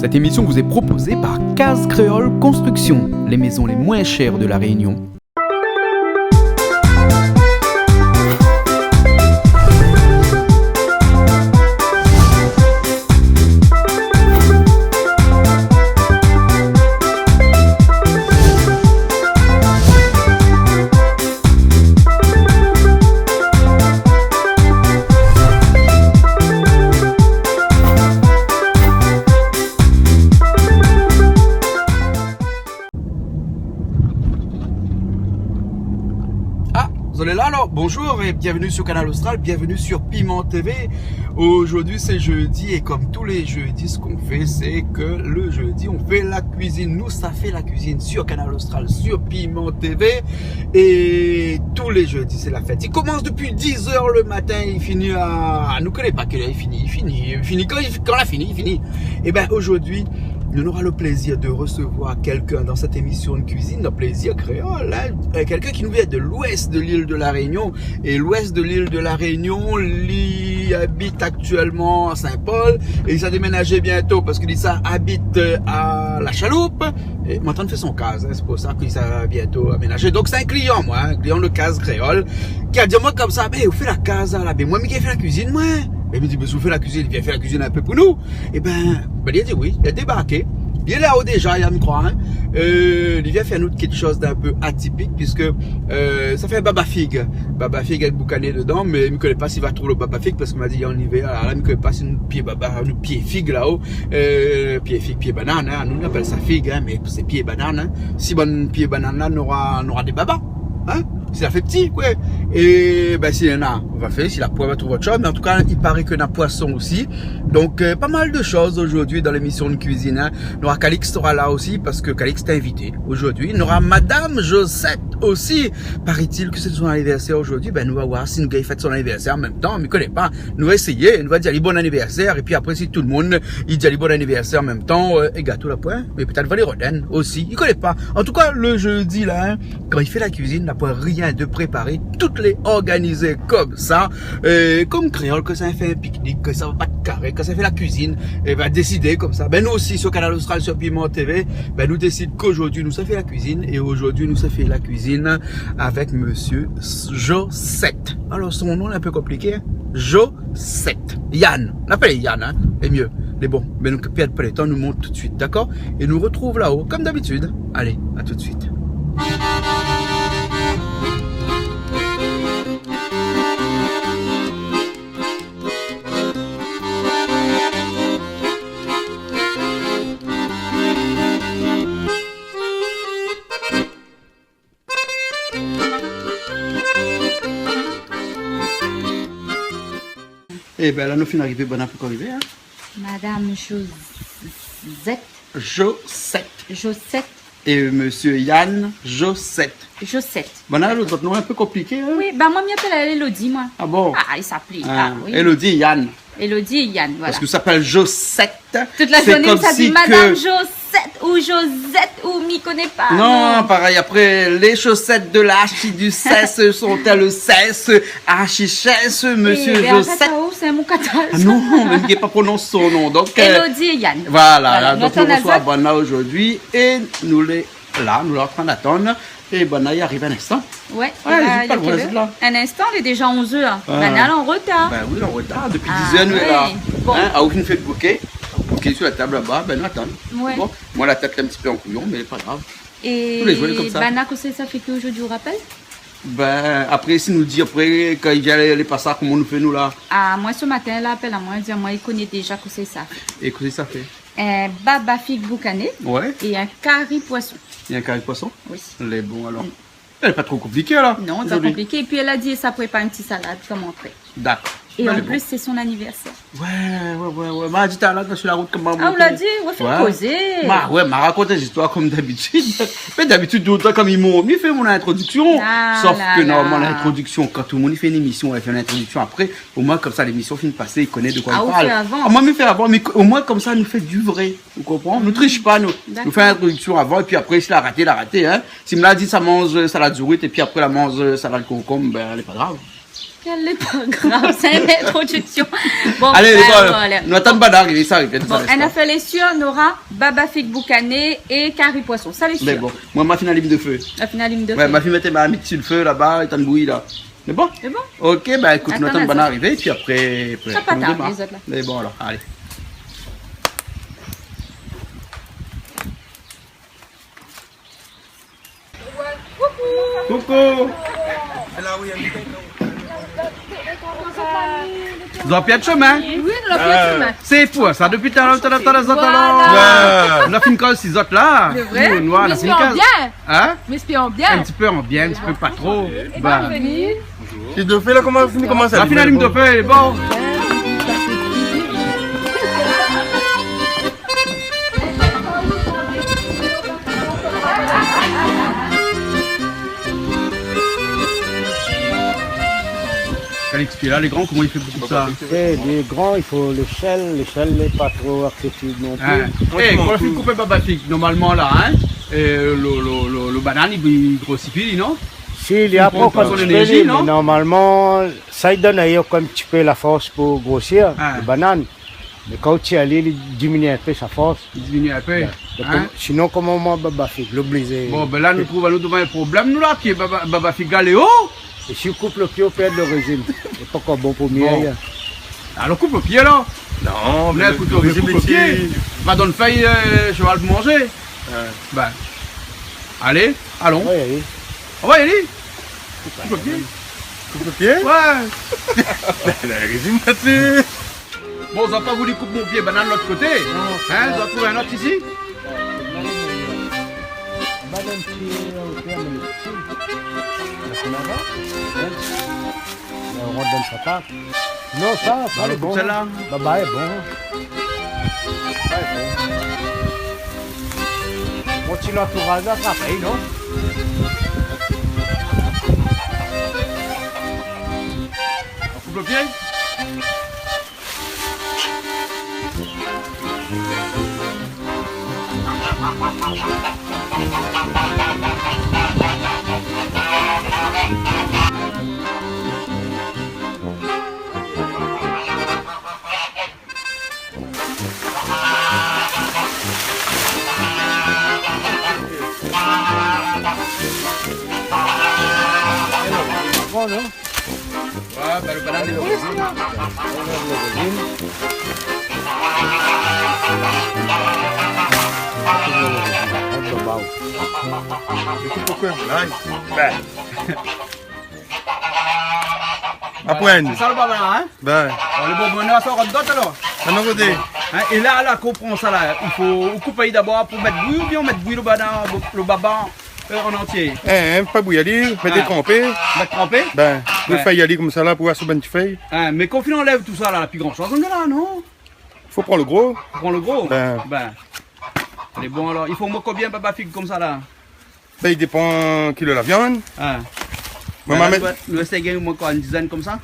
Cette émission vous est proposée par Case Créole Construction, les maisons les moins chères de la Réunion. Alors, bonjour et bienvenue sur Canal Austral, bienvenue sur Piment TV. Aujourd'hui c'est jeudi et comme tous les jeudis, ce qu'on fait c'est que le jeudi on fait la cuisine. Nous ça fait la cuisine sur Canal Austral, sur Piment TV et tous les jeudis c'est la fête. Il commence depuis 10 h le matin, il finit à... Nous connaît pas quelle heure il finit quand on a fini, il finit. Et bien aujourd'hui, on aura le plaisir de recevoir quelqu'un dans cette émission de cuisine, un plaisir créole, hein? Quelqu'un qui nous vient de l'ouest de l'île de la Réunion. Et l'ouest de l'île de la Réunion, il habite actuellement à Saint-Paul et il s'est déménagé bientôt parce qu'il habite à la Chaloupe. Et maintenant, il fait son case, hein? C'est pour ça qu'il s'est bientôt aménagé. Donc c'est un client, moi, un client de Case Créole, qui a dit moi comme ça, mais vous faites la case là, mais moi, mais qui fait la cuisine, moi? Et il me dit, mais si vous faites la cuisine, il vient faire la cuisine un peu pour nous. Et ben il a dit oui, il a débarqué. Il est là-haut déjà, il a me croire. Hein. Il vient faire nous quelque chose d'un peu atypique, puisque ça fait un baba figue. Baba figue avec boucané dedans, mais il ne me connaît pas s'il va trouver le baba figue, parce qu'il m'a dit en hiver, alors là, il ne me connaît pas si nous pied baba, nous pied figue là-haut. Pied figue, pied banane, hein. Nous on appelle ça figue, hein, mais c'est pied banane. Hein. Si bon pied banane là, on aura des babas. Hein? Si ça fait petit, quoi. Et ben s'il y en a, on va faire, si la poêle va trouver autre chose, mais en tout cas, il paraît qu'il y en a poisson aussi. Donc pas mal de choses aujourd'hui dans l'émission de cuisine. Hein. Il y aura Calix sera là aussi, parce que Calix est invité aujourd'hui. Il y aura Madame Josette aussi. Paraît-il que c'est son anniversaire aujourd'hui. Ben nous va voir si nous gagne fait son anniversaire en même temps. Mais il connaît pas. Nous va essayer, nous va dire bon anniversaire. Et puis après, si tout le monde il dit bon anniversaire en même temps, et gâteau la poêle. Mais peut-être va les rodènes aussi. Il connaît pas. En tout cas, le jeudi là, hein, quand il fait la cuisine, il n'a pas rien de préparer, toutes les organiser comme ça, comme créole, que ça fait un pique-nique, que ça va pas de carré, que ça fait la cuisine, et va décider comme ça. Ben nous aussi sur Canal Austral, sur Piment TV, ben nous décidons qu'aujourd'hui nous ça fait la cuisine, et aujourd'hui nous ça fait la cuisine avec Monsieur Josette. Alors son nom est un peu compliqué, hein? Josette. Yann, on l'appelle Yann, hein? Et mieux. Mais bon, mais nous perdons pas le temps, nous monte tout de suite, d'accord? Et nous retrouve là-haut, comme d'habitude. Allez, à tout de suite. Et bien là, nous finissons d'arriver, bon après arriver. Hein? Madame Josette. Josette. Josette. Et monsieur Yann Josette. Josette. Bon, là, l'autre nom est un peu compliqué. Hein? Oui, bah moi, je m'appelle Elodie, moi. Ah bon? Ah, il s'appelait. Ah, oui. Elodie et Yann. Elodie et Yann, voilà. Parce que ça s'appelle Josette. Toute la journée, ça dit Madame Josette ou Josette ou m'y connaît pas. Non, pareil. Après, les chaussettes de l'archidiocèse sont-elles cesse, archichesse, monsieur Josette. C'est mon catage. Ah non, même qui n'est pas prononcé son nom. Donc, Elodie et Yann. Voilà. Donc, nous reçoit Bonna aujourd'hui et nous les là, nous leur en train d'attendre. Et Bonna y arrive un instant. Ouais, un instant, il est déjà 11 h. Bonna, elle est en retard. Ben oui, en retard. Depuis 10 h, nous est là. Bon. Hein, à aucune fait de bouquet. Bouquet sur la table là-bas, ben nous attendons. Ouais. Bon, moi la tête est un petit peu en couillon, mais pas grave. Et tous les jours, comme ça. Bana, qu'est-ce que ça fait qu'aujourd'hui, vous rappelle? Ben, après, si nous dit, après, quand il vient aller passer, comment nous fait nous là? Ah, moi ce matin, elle appelle à moi, elle dit, moi, il connaît déjà que c'est ça. Et qu'est-ce que ça fait? Un baba figue boucané. Ouais. Et un curry poisson. Il y a un curry poisson? Oui. Les bons alors. Elle n'est pas trop compliquée là? Non, pas compliqué. Et puis elle a dit, ça prépare une petite salade comme entrée. D'accord. Et en plus, c'est son anniversaire. Ouais. M'a dit, t'as là, sur la route comme maman. Ah, on l'a dit, on fait causer. M'a raconté des histoires comme d'habitude. Mais d'habitude, d'autres comme ils m'ont fait mon introduction. Sauf que normalement, l'introduction, quand tout le monde fait une émission, elle fait une introduction après. Au moins, comme ça, l'émission finit de passer, il connaît de quoi il parle. Moi, me fait avant, mais au moins, comme ça, nous fait du vrai. Vous comprenez? Nous triche pas, nous. Nous fait l'introduction avant, et puis après, s'il a raté, hein. S'il me l'a dit, ça mange salade zourite, et puis après, la mange salade concombre, ben, elle est pas grave. Elle n'est pas grave, c'est une introduction. Bon, Allez, les gars, voilà. nous attendons pas d'arriver, ça arrive. Bon, elle a fait les sûrs, Nora, Baba Fig Boucané et Carrie Poisson. Ça, les sûrs. Mais bon, moi, ma fille a la lime de feu. La finale ligne de Ouais, feu. ma fille mettait ma mythe sur le feu là-bas, et t'as une bouillie là. C'est bon? C'est bon? Ok, bah écoute, nous Attends, attendons pas attends. d'arriver, puis après. Ça pas on tard, démarre. les autres, là. Mais bon, alors, allez. Coucou! Vous avez de chemin? Oui, nous l'avons fait chemin. C'est fou, ça, depuis tout à l'heure, Voilà. on a fait une case, ces autres là. C'est vrai? Nous, on a Mais fait une case. bien. Hein? Mais espions Un bien. petit peu en bien, un petit peu pas trop. Bah, Et de fait là, comment ça la finale ligne de feu, elle est bon. Calix, puis là, les grands, comment il fait beaucoup de ça? Et les grands, il faut l'échelle n'est pas trop accessible non plus. Hein? Eh, quand on fait couper Baba Fig, normalement là, hein, le banane, il grossit plus, non? S'il y a prend pas son comme tu énergie, peux, non? mais normalement, ça lui donne ailleurs comme tu peux la force pour grossir, Ah. les bananes. Mais quand tu allais, il diminue un peu sa force. Il diminue un peu. Donc, Hein? sinon, comment moi, Baba Fig, l'obliger. Bon, ben là, nous trouvons un problème, nous là, qui est Baba Fig Galéo. Et si on coupe le pied, on perd le régime. C'est pas encore bon pour mieux. Bon. Alors, coupe le pied là. Non, Là, écoute, on coupe le pied. Va dans le feuille, cheval pour manger. Ben, allez, allons. Oui, oui. On va y aller. Coupe le pied. Coupe le pied? Ouais. Il a un régime là-dessus. Bon, vous n'avez pas voulu couper mon pied, banane de l'autre côté. Hein, vous avez trouvé un autre ici? Banane pied, on fait un petit. On rentre dans sa table. Non, ça Alors, est bon. celle-là. Baba est bon. Ça est bon. Bon, tu l'entourages à pareil, non? On coupe le pied. Bon, non? Ouais, ben le banane est bon. Pourquoi? Ben. À poigne. C'est ça le banane, hein? Ben. On est bon, on sort d'autres alors. À nos côtés. Hein, et là, comprends ça là. Il faut couper d'abord pour mettre bouillie ou bien on met bouillie le banane, le baba en entier. Pas bouillir, mettez Ah. trempé. Mettre trempé. Ben, vous Ouais. faites y aller comme ça là pour voir sur bonne feuille. Hein, mais quand on enlève tout ça là, la plus grande chose, on est là, non? Faut prendre le gros. On prend le gros. Ben. Elle est bon alors. Il faut moi combien Baba Fig comme ça là? Ben, il dépend kilo de la viande. Hein. Moi, Ben, ma là, nous essayons moi quoi, une dizaine comme ça?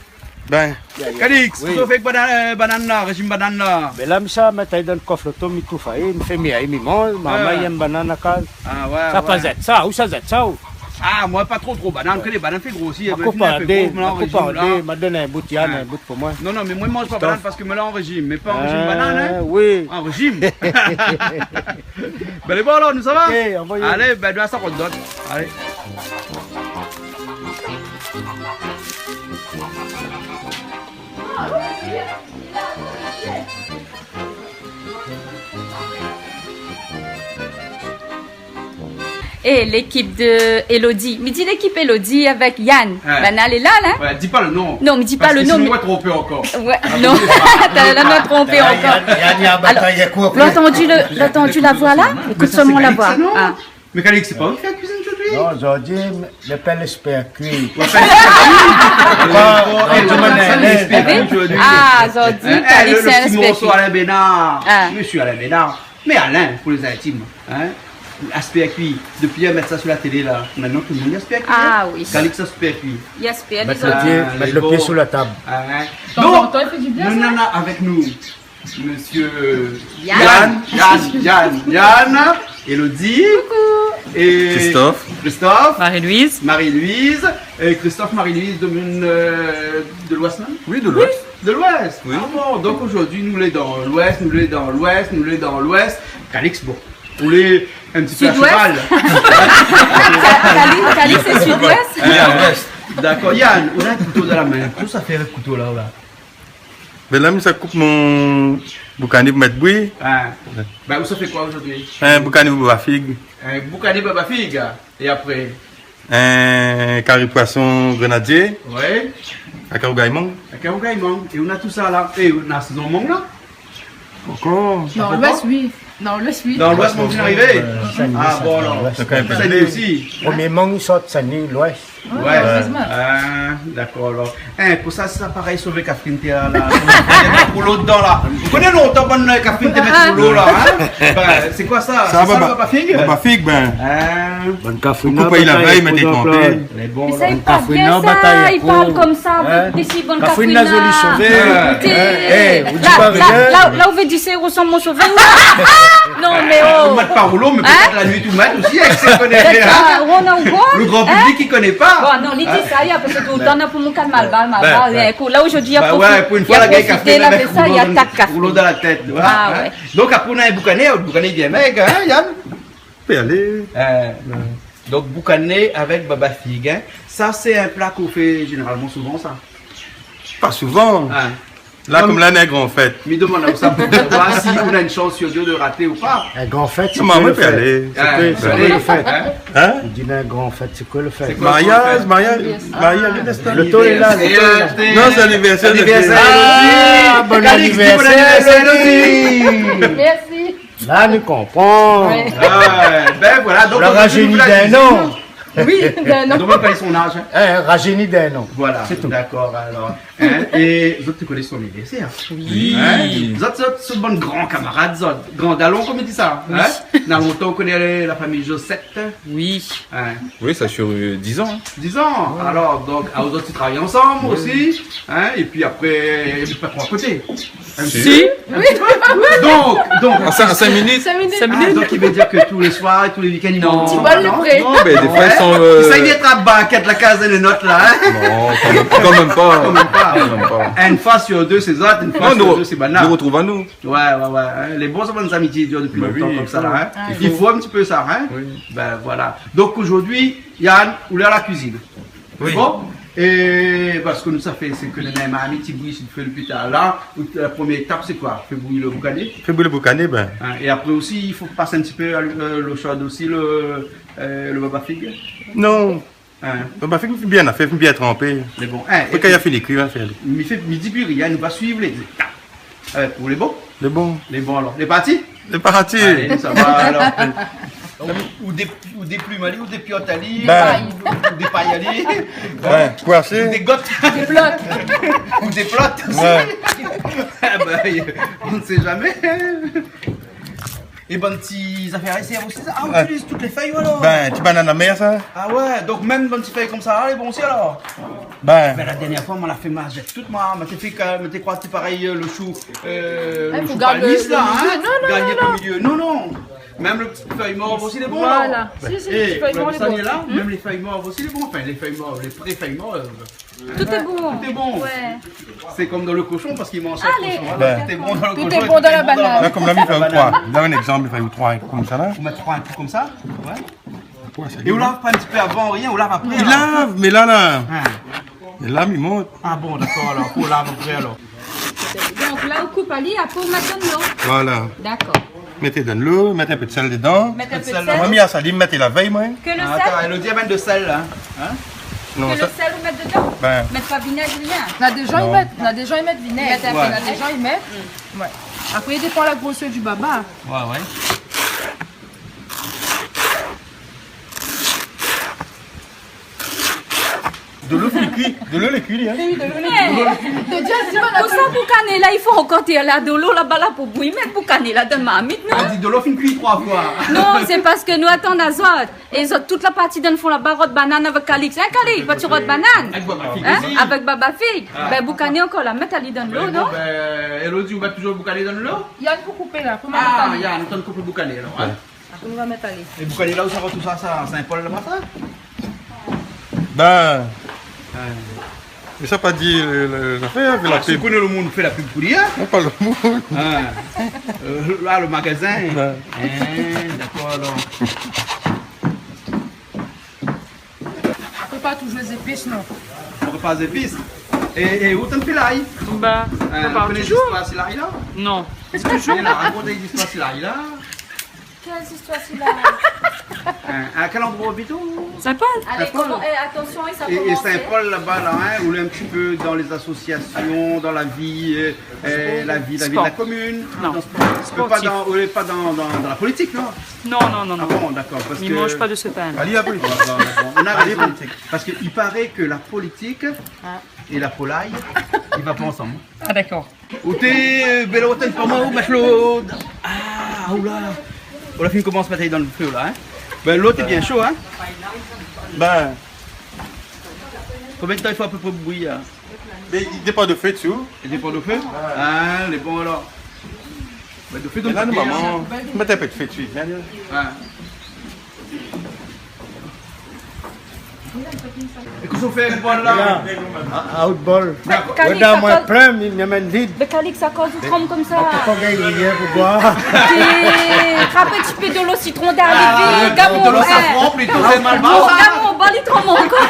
Ben, Calix, Oui. tu fais banane là, régime banane là. Mais là, ça, mais t'as dans le coffre, toi, mi tout fait, il me fait mieux, il me mange, maman, il aime banane à case. Ah ouais. Ça ouais. pas zette ça, ou ça zette ça, ou? Ah, moi pas trop banane, que les bananes fait grossir. Ma coupe en dé, m'a donné un bout de yann, Ah. un bout pour moi. Non, non, mais moi je mange pas banane parce que me là en régime, mais pas en régime banane, hein? Oui. En régime. Ben les bon alors, nous ça va? Ok, envoyez. Allez, ben dois ça qu'on te donne. Allez. Et l'équipe de Elodie. Mais dis l'équipe Elodie avec Yann. Ouais. Ben, elle est là, là. Ouais, dis pas le nom. Non, mais dis Parce pas le que nom. sinon, mais- on va tromper encore. Ouais, non. T'as la trompé encore. L'as entendu la voix là? Écoute seulement la voix. Ah. Mais Calix, c'est pas vous qui fait la cuisine aujourd'hui? Non, aujourd'hui, le pelle espère cuire. Ah, Zodi, Calix, c'est un Le petit morceau respect. Alain Bénard. Ah. Monsieur Alain Bénard. Mais Alain, pour les intimes. Hein? Aspect à cuire. Depuis à mettre ça sur la télé là. Maintenant tout le monde aspect à cuire. Ah oui. Calix aspect à cuire. Yes, Pierre, Mettre les le autres. pied, Ah, mettre les le pied beaux. sous la table. Hein? temps Donc, en temps, il fait du bien, nous ça. en a avec nous Monsieur Yann. Yann, Elodie Et Christophe. Marie-Louise. Marie-Louise. Et Christophe, Marie-Louise de l'Ouest même? Oui, de l'Ouest. De l'Ouest. Oui. Ah bon, donc aujourd'hui, nous les dans l'Ouest, nous les dans l'Ouest, nous les dans l'Ouest. Calix, bon. Nous les un petit peu à Sud-Ouest. cheval. Calix, c'est sud-ouest. D'accord. Yann, on a un couteau dans la main. Qu'est-ce que ça fait avec le couteau là? Ben là, ça coupe mon boucané pour mettre bouillie. Ah. Ben, ça fait quoi aujourd'hui? Un boucané pour la figue. Un boucané baba figue. Et après? Un carré poisson grenadier. Ouais. Un carré gaïmon. Un carougaïmon. Et on a tout ça là. Et on a saison mong là? Encore. Dans l'Ouest, oui. Dans l'Ouest, oui. Dans l'Ouest, on vient d'arriver. Ah bon alors. C'est quand même Ça dit aussi. Premier mangue, il sort de l'Ouest. Ouais. heureusement. Ah, d'accord alors. Hein, pour ça, c'est pareil sauver Catherine Théa là. Pour l'eau dedans là. Vous connaissez longtemps bonne Catherine Théa mettre pour l'eau là, hein? Ben, c'est quoi ça? Ça C'est va, ça le papa figue? Ma figue, ben. Ah, Bonne café. Coupe pas, il a veille, mais t'es trompé. elle est bon Mais là. ça, il parle bien ça. Il parle comme ça. Ici, bonne Cafouina, cafouina. joli sauvé. Écoutez, Vous dites pas rien. là où vous dites, c'est ressemble mon sauvé. Non, mais On oh. met pas rouleau, mais peut-être la nuit tout mettre aussi avec ses connaît. Le grand public qui connaît pas. Bon, non, l'idée ça y a parce que tout le temps, on a pour mon calme mal, là aujourd'hui, il y a Bah ouais, pour une fois, la gars qui a fait là, avec ça, il y a tac café. rouleau dans la tête. Voilà, Ah, hein. ouais. Donc après on a un boucané bien mec, hein Yann? Peut y aller. Donc boucané avec baba figue, hein. Ça c'est un plat qu'on fait généralement souvent ça. Pas souvent. Hein. Là, comme la nègre, en fait. Mais demande à ça pour voir si on a une chance sur deux de rater ou pas. Un grand fête, c'est Non, quoi maman le peut y fait? aller. C'est quoi le fait? Hein? Il dit un grand fête, c'est quoi le fait? C'est quoi? Mariage, destin. Le taux est là, le taux est là. Non, c'est l'anniversaire de Anniversaire. Ah, bon Calix, dis bon anniversaire, anniversaire. Merci. Là, nous comprenons. Ben voilà, donc Le on rajeuni continue la d'un an. Oui, cuisine. On demande pas son âge. Hein. Un rajeuni d'un an. Voilà, C'est tout. d'accord alors. Hein, et vous autres, tu connais son anniversaire? Oui. Hein? Vous autres, sont bons grands camarades, vous autres. Grands dalons, comme on dit ça. Hein? Dans longtemps, on connaît la famille Josette. Oui. Hein? Oui, ça sur 10 ans. 10 ans. Alors, donc, à vous autres, tu travailles ensemble aussi. Hein? Et puis après, il n'y a pas trop à côté. Un petit Si. peu. Un petit peu. Donc, À 5 minutes. 5 minutes. ah, donc il veut dire que tous les soirs et tous les week-ends, ils Non. vont. Tu vas le non? prêt. Non, mais des fois ils sont. Ça y est, à banquette, la case de notes là. Hein? Non, quand même pas. Quand même pas. Quand même pas. Une fois sur deux, c'est ça, une fois Non, sur deux, c'est banal. nous retrouvons à nous. Ouais. Hein. Les bons sont bonnes amitiés durent depuis Bah longtemps oui, comme ça là. Hein. il Il faut un petit peu ça. Hein. Oui. Ben voilà. Donc aujourd'hui, Yann, on est à la cuisine. Oui. Bon. Et parce que nous, ça fait, c'est que les mêmes amis, tu bouilles, tu fais le plus tard là. La première étape, c'est quoi? Fais bouillir le boucané. Fais bouler le boucané, ben. Hein. Et après aussi, il faut passer un petit peu l'eau chaude aussi, le baba figue. Non. Hein. Ma figue me fait bien, elle fait bien tremper. Mais bon. Hein. Après, quand il a fait les cuits, il va faire. Il fait midi puis rien, nous va suivre les étapes. Pour les bons? Le bon. Les bons alors. Les partis? Le parati. Allez, ça va alors. Ou des plumes ali, ou des piottes ali, Ben. ou des pailles ali, Ouais, ou poissé. des gottes, Des blocs. ou des plottes aussi. Ouais. Ah ben, on ne sait jamais. Et bonnes petites affaires ici aussi. Ah, on utilise toutes les feuilles alors. Ben, tu bananes à la mer, ça? Ah ouais, donc même bonnes petites feuilles comme ça, les bons aussi alors. Ben. Ben la dernière fois, on l'a fait marger toute moi. Mais t'es quoi, c'est pareil le chou, le faut chou garder palmis le là, milieu. hein? Non, Gagner le milieu. Non. Même le petit feuille mauve aussi, les bons là. Voilà. Si, si, Et tu peux comme les ça, bons. il est là, même les feuilles mauves aussi, les bons. Enfin, les feuilles mauves, les pré-feuilles mauves. Tout est bon. Tout est bon. Ouais. C'est comme dans le cochon parce qu'il mange ça. Allez. Le cochon. Ben. Tout est bon dans le Tout cochon. est bon dans la banane. Là, comme là, il fait un 3. Là, un exemple, il fait 3 comme ça, là. On met trois un coup comme ça. Ouais. Ouais, ça Et on lave pas un petit peu avant, rien, on lave après. Il là. lave, mais là. Hein. Il lave, il monte. Ah bon, d'accord, alors, faut laver après alors. Donc là, on coupe Ali, après on met de l'eau. Voilà. D'accord. Mettez de l'eau, mettez un peu de sel dedans. Mettez un peu de sel, On va sel. mettre à salir, mettez la veille, moi. Que le Ah, attends, sel. le diamètre de sel là. Hein? Non, Que le ça. sel, on met dedans. Ben. Mettre pas vinaigre, rien. On a des gens, ils mettent, vinaigre. Mettre un peu On a de des gens, ils mettent. Ouais. Après, il dépend de la grosseur du baba. Ouais. De l'eau, les cuits. De l'eau, les cuits, hein. Pour ça, pour canner là, il faut encore tirer là de l'eau là-bas là pour bouillir. Mais pour canner là, de marmite, non? Elle dit de l'eau fin cuit 3 fois. Non, c'est parce que nous attendons à Zod. Et Zod, toute la partie d'un fond là-bas, rote banane avec Calix. Hein, Calix, vas-tu rote banane? Avec Baba Figue Hein? aussi. Avec Baba Figue. Ben, boucaner encore là, mettre Ali dans l'eau, Ben, non? bon, ben, Elodie, on va toujours boucaner dans l'eau? Il y a une pour couper là. Pour mettre Ah, dans il y a un temps de couple boucaner alors. Hein? On va mettre aller. Et vous allez là où ça va tout ça, ça Saint-Paul là-bas ça? Ben. Mais ça pas dit l'affaire, fait la Si vous pub. connaissez le monde, fait la pub pour lui, hein? On parle de monde. Là, le magasin. Ouais. D'accord, alors. On peut pas toujours les épices, non. On repas des épices. Et où t'en fais l'ail? Bah, Vous connaissez l'histoire de l'ail là? non. Est-ce que je viens là raconter l'histoire de l'ail là? Quelle histoire c'est là? À quel endroit habitons? Saint-Paul. Allez, Saint-Paul. attention, et ça Et commence. Saint-Paul là-bas, là, hein, où on est un petit peu dans les associations, dans la vie, la vie de la commune. Non. Dans Sportif. on n'est pas dans la politique, non? Non, non, non, Ah non. bon, d'accord. Parce Il que mange pas de ce pain. Allez, après. on a raison. Parce qu'il paraît que la politique et la polaille, ils ne vont pas ensemble. Ah, d'accord. Où t'es, Bélo, t'es pas moi, ou Machelot? Ah, oula. Oh, la fille commence à batailler dans le feu là, hein. Ben, l'autre est bien chaud, hein. Ben. Combien de temps il faut à peu près bouillir? Mais il n'y a pas de feu dessus. Et des pots de feu? Ah, les bons alors. Ben, de feu Et de là, nous, papier, maman, hein. mettez un peu de feu dessus. Viens, viens. Ah. Et qu'est-ce qu'on fait, bon là? Outball. Calix, Dans ça moi cause. plein, il n'y a même vide. Le Calix, ça cause du trempe comme ça. Pas gagner pour boire. Trappe un petit peu de l'eau citron d'arriver. Gamon, De l'eau safran, plutôt, c'est mal bas, ça. Gamon, bon, les trop mon corps.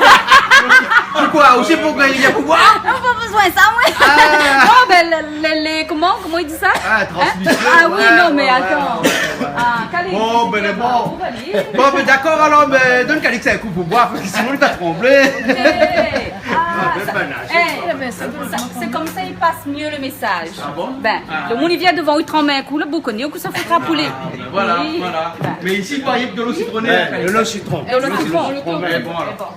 Pourquoi? Aussi pour gagner, il y a pouvoir? On n'a pas besoin de ça, moi. Non, ben, comment il dit ça? Ah, transmission. Ah oui, ouais, non, mais ouais, attends. ouais. Ah, Calix. Bon, ben, bon. On va lire. Bon, ben, d'accord, alors, mais donne Calix un coup pour boire, parce que sinon, il va trembler. C'est comme ça, il passe mieux le message. Ah bon? Ben, le monde il vient devant, il tremble un coup, le bouconnier, au coup ça fait crapouler. Voilà, Oui. voilà. Ben, Mais ici, il paraît que de l'eau citronnée. Le lot citron. de l'eau citron. Mais bon, alors.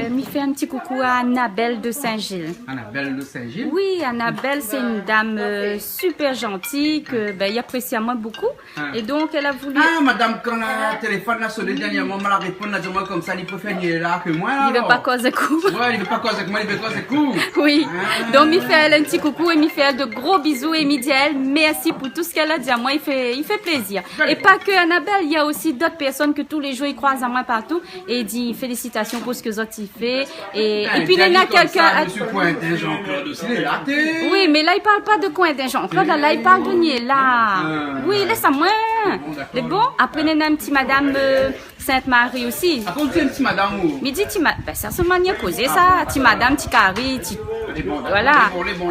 M'y fait un petit coucou à Annabelle de Saint-Gilles. Annabelle de Saint-Gilles. Oui, Annabelle, c'est une dame super gentille que ben, il apprécie à moi beaucoup. Et donc, elle a voulu. Ah, madame, quand le téléphone a sonné dernièrement, elle a répondu, elle a dit moi comme ça, il préfère nier là que moi. Il veut pas causer coup. Ouais, il veut pas causer avec moi, il veut causer coup. Oui. Donc, m'y fait elle un petit coucou et m'y fait elle de gros bisous et m'y dit elle merci pour tout ce qu'elle a dit à moi. Il fait plaisir. Et pas que Annabelle, il y a aussi d'autres personnes que tous les jours ils croisent à moi partout et il dit félicitations pour ce que Zot il fait. Et puis, il y en a quelqu'un. Monsieur Pointet, Jean-Claude aussi, il est là, t'es. Oui, mais là, il parle pas de Cointin Jean-Claude, là, il parle de Niela. Oui, laisse à moi. C'est bon? Après, il y a un petit madame Sainte-Marie aussi. À cause de petit madame ou? Mais dit, ben, ça se manie à causer ça. Petit madame, petit carré, voilà.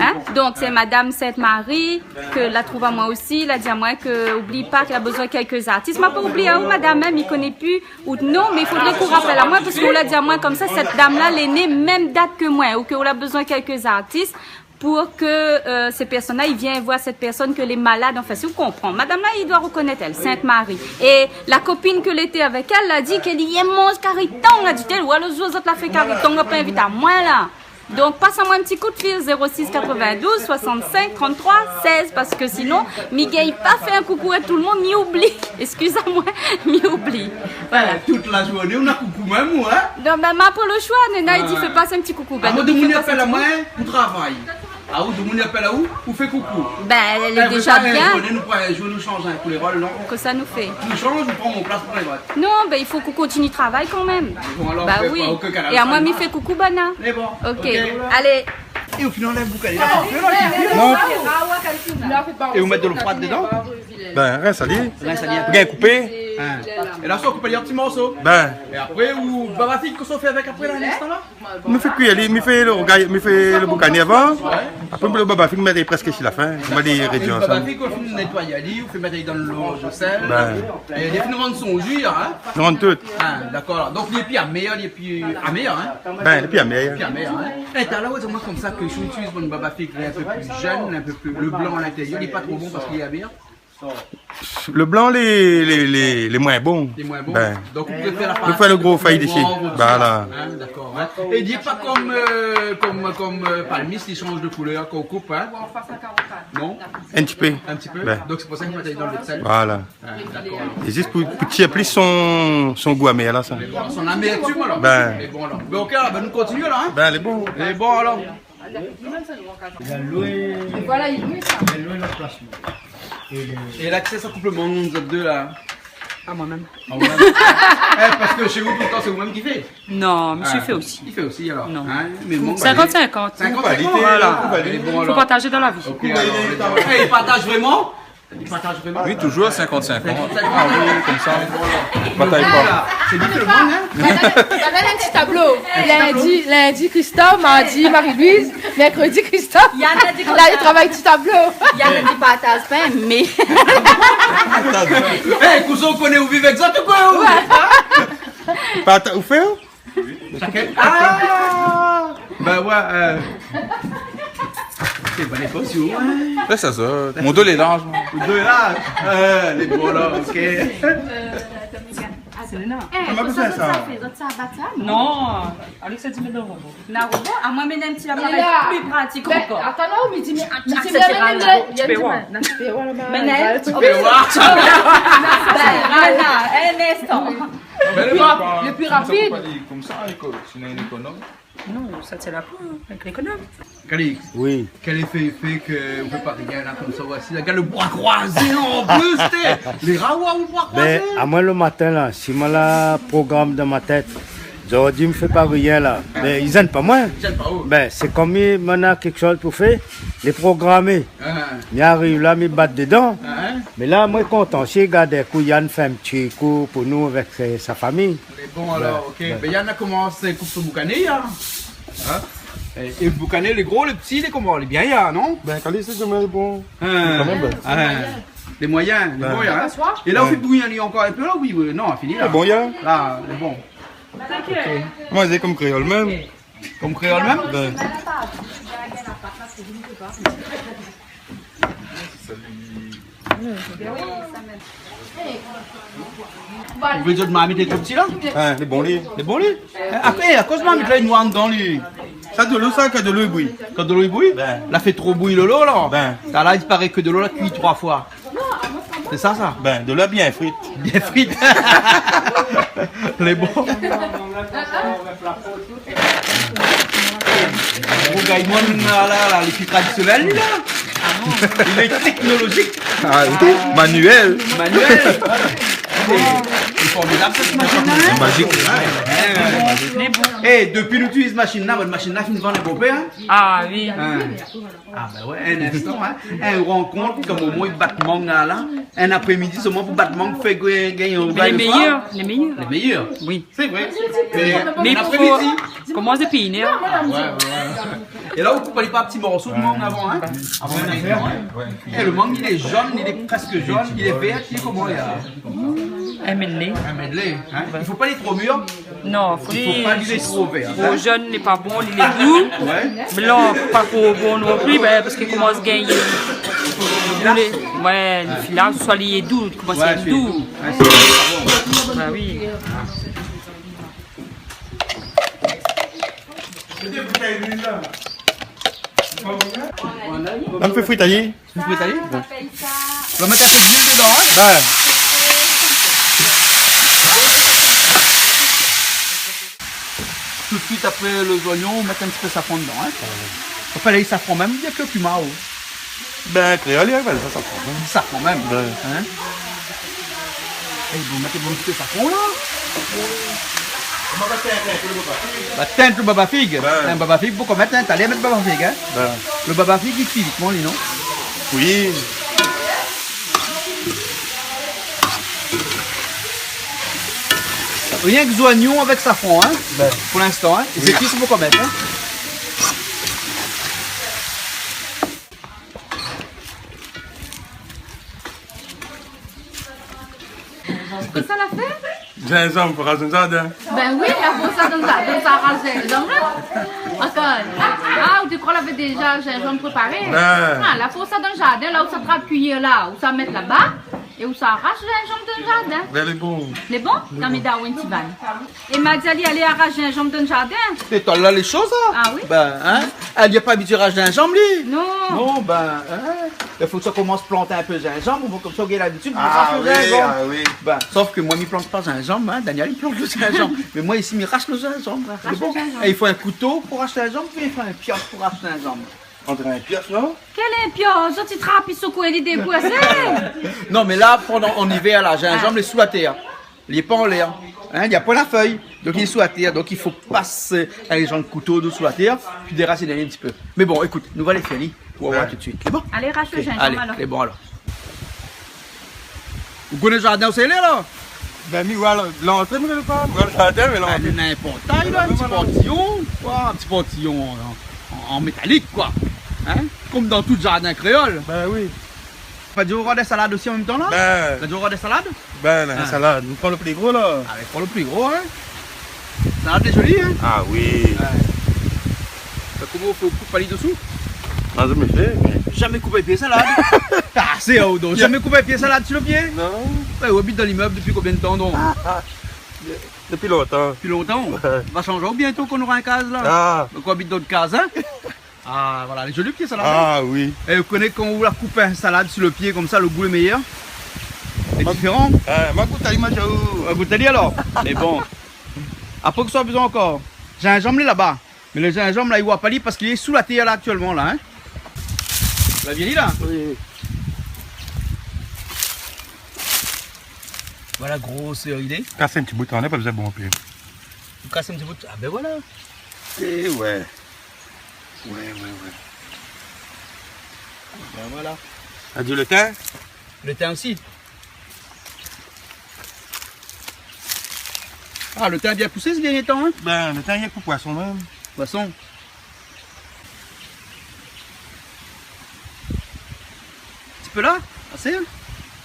Hein? Donc, c'est madame Sainte-Marie que la trouve à moi aussi. Elle a dit à moi que, oublie pas qu'elle a besoin de quelques artistes. M'a pas oublié où madame même, il connaît plus. Ou non, mais il faudrait qu'on rappelle à moi parce qu'on l'a dit à moi comme ça, cette dame-là, elle est née même date que moi. Ou qu'on a besoin de quelques artistes pour que ces personnes-là, ils viennent voir cette personne que les malades, enfin, si vous comprenez. Madame là, il doit reconnaître elle, Sainte-Marie. Et la copine que l'était avec elle, a dit qu'elle y est mange cariton, a dit elle, ou alors les autres la fait cariton, on n'a pas invité à moi là. Donc, passe à moi un petit coup de fil, 06 92 65 33 16, parce que sinon, Miguel, il pas fait un coucou à tout le monde, m'y oublie. Excusez-moi, m'y oublie. Voilà. Toute la journée, on a coucou même, ou, hein? Donc, ben, ma pour le choix, Nena, il dit, fais passer un petit coucou. Ben, Ah, moi, donc, de il mon fait passer appelle un à petit moi, coucou. pour travail. Ah, ou de mon appelle à où? Pour faire coucou. Ben, elle est déjà bien. Nous prenons un jour, nous changeons pour les rôles, non? Que ça nous fait. Nous changeons, je prends mon place pour les votes. Non, ben, il faut qu'on continue le travail quand même. Bon, alors, Bah on fait oui. pas aucun canal Et à moi, sale. m'y fait coucou, Bana. Mais bon. Ok. Allez. Et au final, on a bouclé là. Et Et vous mettez de l'eau froide dedans? Ben, rien, ça dit. Là, ça vient. Bien coupé. Et là, ça, on coupe les petits morceaux. Ben, Et après, ou Babatique, qu'est-ce qu'on fait avec après, là, l'instant là? me fait cuire, me fait le boucanier avant. Après, le baba, il me dit presque chez la fin. Il m'a dit Et réduire le ensemble. Babatique, on fait nettoyer à lit, on fait mettre dans l'eau de sel. Ben. Et les fins de son jus, hein? Je rentre tout. Ah, d'accord. Donc, les pieds à meilleur, les pieds à meilleur, hein? Ben, et puis à meilleur. Pieds à meilleur, hein? Et t'as là, ouais, c'est moi comme ça que je utilise pour une Babatique un peu plus jeune, un peu plus. Le blanc à l'intérieur, il n'est pas trop bon parce qu'il est à meilleur. Le blanc, les moins bons. Les moins bons. Ben, Donc, vous pouvez faire la vous faites le gros faille déchet. Voilà. Hein, d'accord. Hein. Et il n'est pas comme Palmis, il change de couleur qu'on coupe, hein? Non? Un petit peu. Un petit peu? Ben. Donc, c'est pour ça qu'il va aller dans le sel. Voilà. Ah, d'accord. Et juste pour tirer plus son goût amer là, ça. Son amertume alors? Ben. Mais bon alors. Ben, ok, alors, ben, nous continuons là, hein? Ben, elle est bon. Et bon alors. voilà, il louait ça. Et l'accès, ça coupe le monde, nous autres deux là. À moi-même. Parce que chez vous, tout le temps, c'est vous-même qui faites. Non, monsieur fait aussi. Il fait aussi alors. Non. Hein? Mais bon, 50-50. 50-50. Voilà. Bon, Faut alors. partager dans la vie. Ok, alors. Il partage vraiment? Il partage vraiment? Oui, toujours à 50-50. Ah oui, comme ça. Bataille pas. C'est lui qui le demande, hein? On a un petit tableau. Lundi, Christophe, mardi, Marie-Louise, mercredi, Christophe. Yann a dit comme Là, il ça. travaille du tableau. Yann a dit partage pas, mais. Eh, cousin, on connaît où vivre exact ou quoi? Où fait? Ah! Ben ouais, c'est bonne époque, ouais. Là, ça sort. Mon dos est large. Deux là, les bons là, ok. m'a besoin ça. Non, Alex a dit mettre dans le robot. Na robot, à moi, maintenant, un petit appareil Là. plus pratique Mais, encore. attends, non, mais dis-moi, Tu peux voir. Voilà, un instant. le plus rapide. Comme ça, c'est une économe. Non, ça tient la peau avec l'économe. Calix, Oui. quel effet fait que vous ne pouvez pas rien là comme ça, voici, regarde le bois croisé en plus, les rawa ou le bois croisé. Ben, à moi le matin là, si moi la programme dans ma tête, j'aurais dit me fais pas rien là. Ben, ils aiment pas moi. J'aime pas où. Ben, c'est comme il a quelque chose pour faire, les programmer. Hein, Il arrive là, me battre dedans. hein, Mais là, moi content, si regarde que Yann fait un petit coup pour nous avec sa famille. les bons alors, ok. Ben, il y en a commencé coupe ce boucané, hein. Et le boucané, les gros, les petits, les comment, les bien, il y a, non? Ben, quand c'est demain, bon. Hein, Quand même, ben. hein. Les moyens, les moyens. Hein. Et là, on fait bouillir encore un peu là, oui, oui. Non, fini là. Bon, il y a. Là, c'est bon. Moi, c'est comme créole même. Comme créole même? Ben, Vous voulez dire de mamie, t'es trop petit là? hein, les bons lits. C'est bon lui? Après, à cause de mamie, là, il noie dans lui. Ça, de l'eau, ça, que de l'eau, oui. Quand de l'eau est bouillie, Ben. là fait trop bouillir l'eau là. Ben. Là, il paraît que de l'eau là cuit 3 fois. C'est ça, ça? Ben, de l'eau bien frite. Bien frites. Les bons. Pour Gaïmon, là, les plus traditionnels, lui, là. Il est technologique. Ah, manuel. Manuel. C'est formidable cette machine-là. C'est magique. Et depuis nous utilisons cette machine-là, votre machine-là finit devant les beaux-pères. Hein? Ah oui. Ah ben ouais, un instant, hein. Un rencontre comme au moins battement là, un après-midi seulement pour battement fait gagner au Mais les meilleurs, les meilleurs. Les meilleurs. Oui. C'est vrai. Mais un il après-midi. faut commencer depuis une heure. Et là, vous coupez pas un petit morceau de mangue avant, hein? Avant un instant, hein. Et le mangue, il est jaune, il est presque jaune, il est vert, il est comment il y a Un medley. un medley, hein? Il faut pas les trop mûrs, Non, il faut pas les trop verts. Trop jeune n'est pas bon, il est doux. Ouais. Blanc, pas trop bon non plus, ben, parce qu'il commence à gagner. Ouais, le filage, soit il est doux, il commence à être c'est doux. tout. Ouais, c'est bon. Ben oui. On me fait fritailler. Vous pouvez aller? On va mettre un peu d'huile dedans, hein? Ben, Tout de suite après les oignons, on met un petit peu de safran dedans, hein? Il fallait le safran même, il y a que le cumin haut. ben, créole, il y a ben, ça prend. Du safran même. Ouais. Hein? Et vous mettez bon petit peu de safran là? Bah, teinte le baba figue. Un baba figue, pourquoi mettre un t'allais mettre baba figue, hein? Ben, Le baba figue, il cuit vite, lui, non? oui. Rien que des oignons avec safran, hein? Pour l'instant, hein? Et c'est cuit, c'est pourquoi mettre, hein? Que ça l'a fait? Gingembre pour raser un jardin. Ben oui, la faut ça dans ça rase gingembre. Encore. Ah, ou tu crois l'avait déjà gingembre préparé? Ben. Ah, la faut ça dans le jardin, là où ça trappe cuillère là, où ça met là-bas, et où ça arrache le gingembre dans le jardin. Ben, les bons. Les bons? Dans mes Darwin Tivan. Et Madiali allait arracher un jambe dans le jardin? C'est toi là les choses, hein? Ah oui? Ben, hein? Elle n'y a pas habitué à racheter un gingembre, lui? Non. Non, ben, hein? Il faut que ça commence à planter un peu de gingembre, on va comme ça, on a l'habitude, on Ah rache le oui, gingembre. ah oui. Ben, sauf que moi, je ne plante pas gingembre, hein? Daniel, il plante le gingembre. Mais moi, ici, il rache le gingembre. C'est bon. Et il faut un couteau pour racheter un gingembre, puis il faut un pioche pour racheter un gingembre. On dirait un pièce, non? Quel impion, ça tu trappes, il secoue l'idée pour essayer. Non, mais là, pendant en hiver, là, gingembre est sous la terre. Il n'est pas en l'air. Hein, il n'y a pas la feuille. Donc il est sous la terre. Donc il faut passer avec les gens de couteau sous la terre, puis déraciner un petit peu. Mais bon, écoute, nous va les faire, pour voir tout de suite. C'est bon? Allez, rache le gingembre Allez, alors. c'est bon alors. Vous connaissez le jardin au Célé, là? Ben, mi, voilà, l'entrée, mais le pas. Le jardin, mais Ah, l'entrée. n'importe taille, là, un petit portillon, quoi, un petit portillon en métallique, quoi. Hein? Comme dans tout jardin créole. Ben oui. Pas du roi des salades aussi en même temps, là? Ben, T'as du roi des salades? ben, la Ah. salade. Nous prenons le plus gros, là. Allez, prends le plus gros, hein? Salade est jolie, hein? Ah oui. Comment il faut couper dessous? Ah, je me fais. Jamais couper pied salade. Ah, c'est haut, donc. Jamais couper pied salade sur le pied? Non. Ouais, on habite dans l'immeuble depuis combien de temps, donc? Depuis longtemps. Depuis longtemps? Ouais. Va changer bientôt qu'on aura un case, là? Ah. Donc on habite dans une case, hein? Ah, voilà, les jolis pieds salade. Ah oui. Et vous connaissez quand vous la coupez un salade sur le pied, comme ça, le goût est meilleur? C'est différent? Ma goutte à l'image, Vous goûtez alors? Mais bon. Après que ça a besoin encore. Gingembre là-bas. Mais le gingembre là, il voit pas lui parce qu'il est sous la terre là actuellement là. Hein? La vieille là? Oui. Voilà, grosse idée. Casser un petit bout, on n'a pas besoin de bon pied. Vous cassez un petit bout. Ah ben voilà. Eh ouais. Ouais. Ben voilà. A dit le thym? Le thym aussi. Ah, le thym a bien poussé ces derniers temps, hein? Ben, le thym, il y a pour poisson même. Poisson. Un petit peu là? Assez? Hein?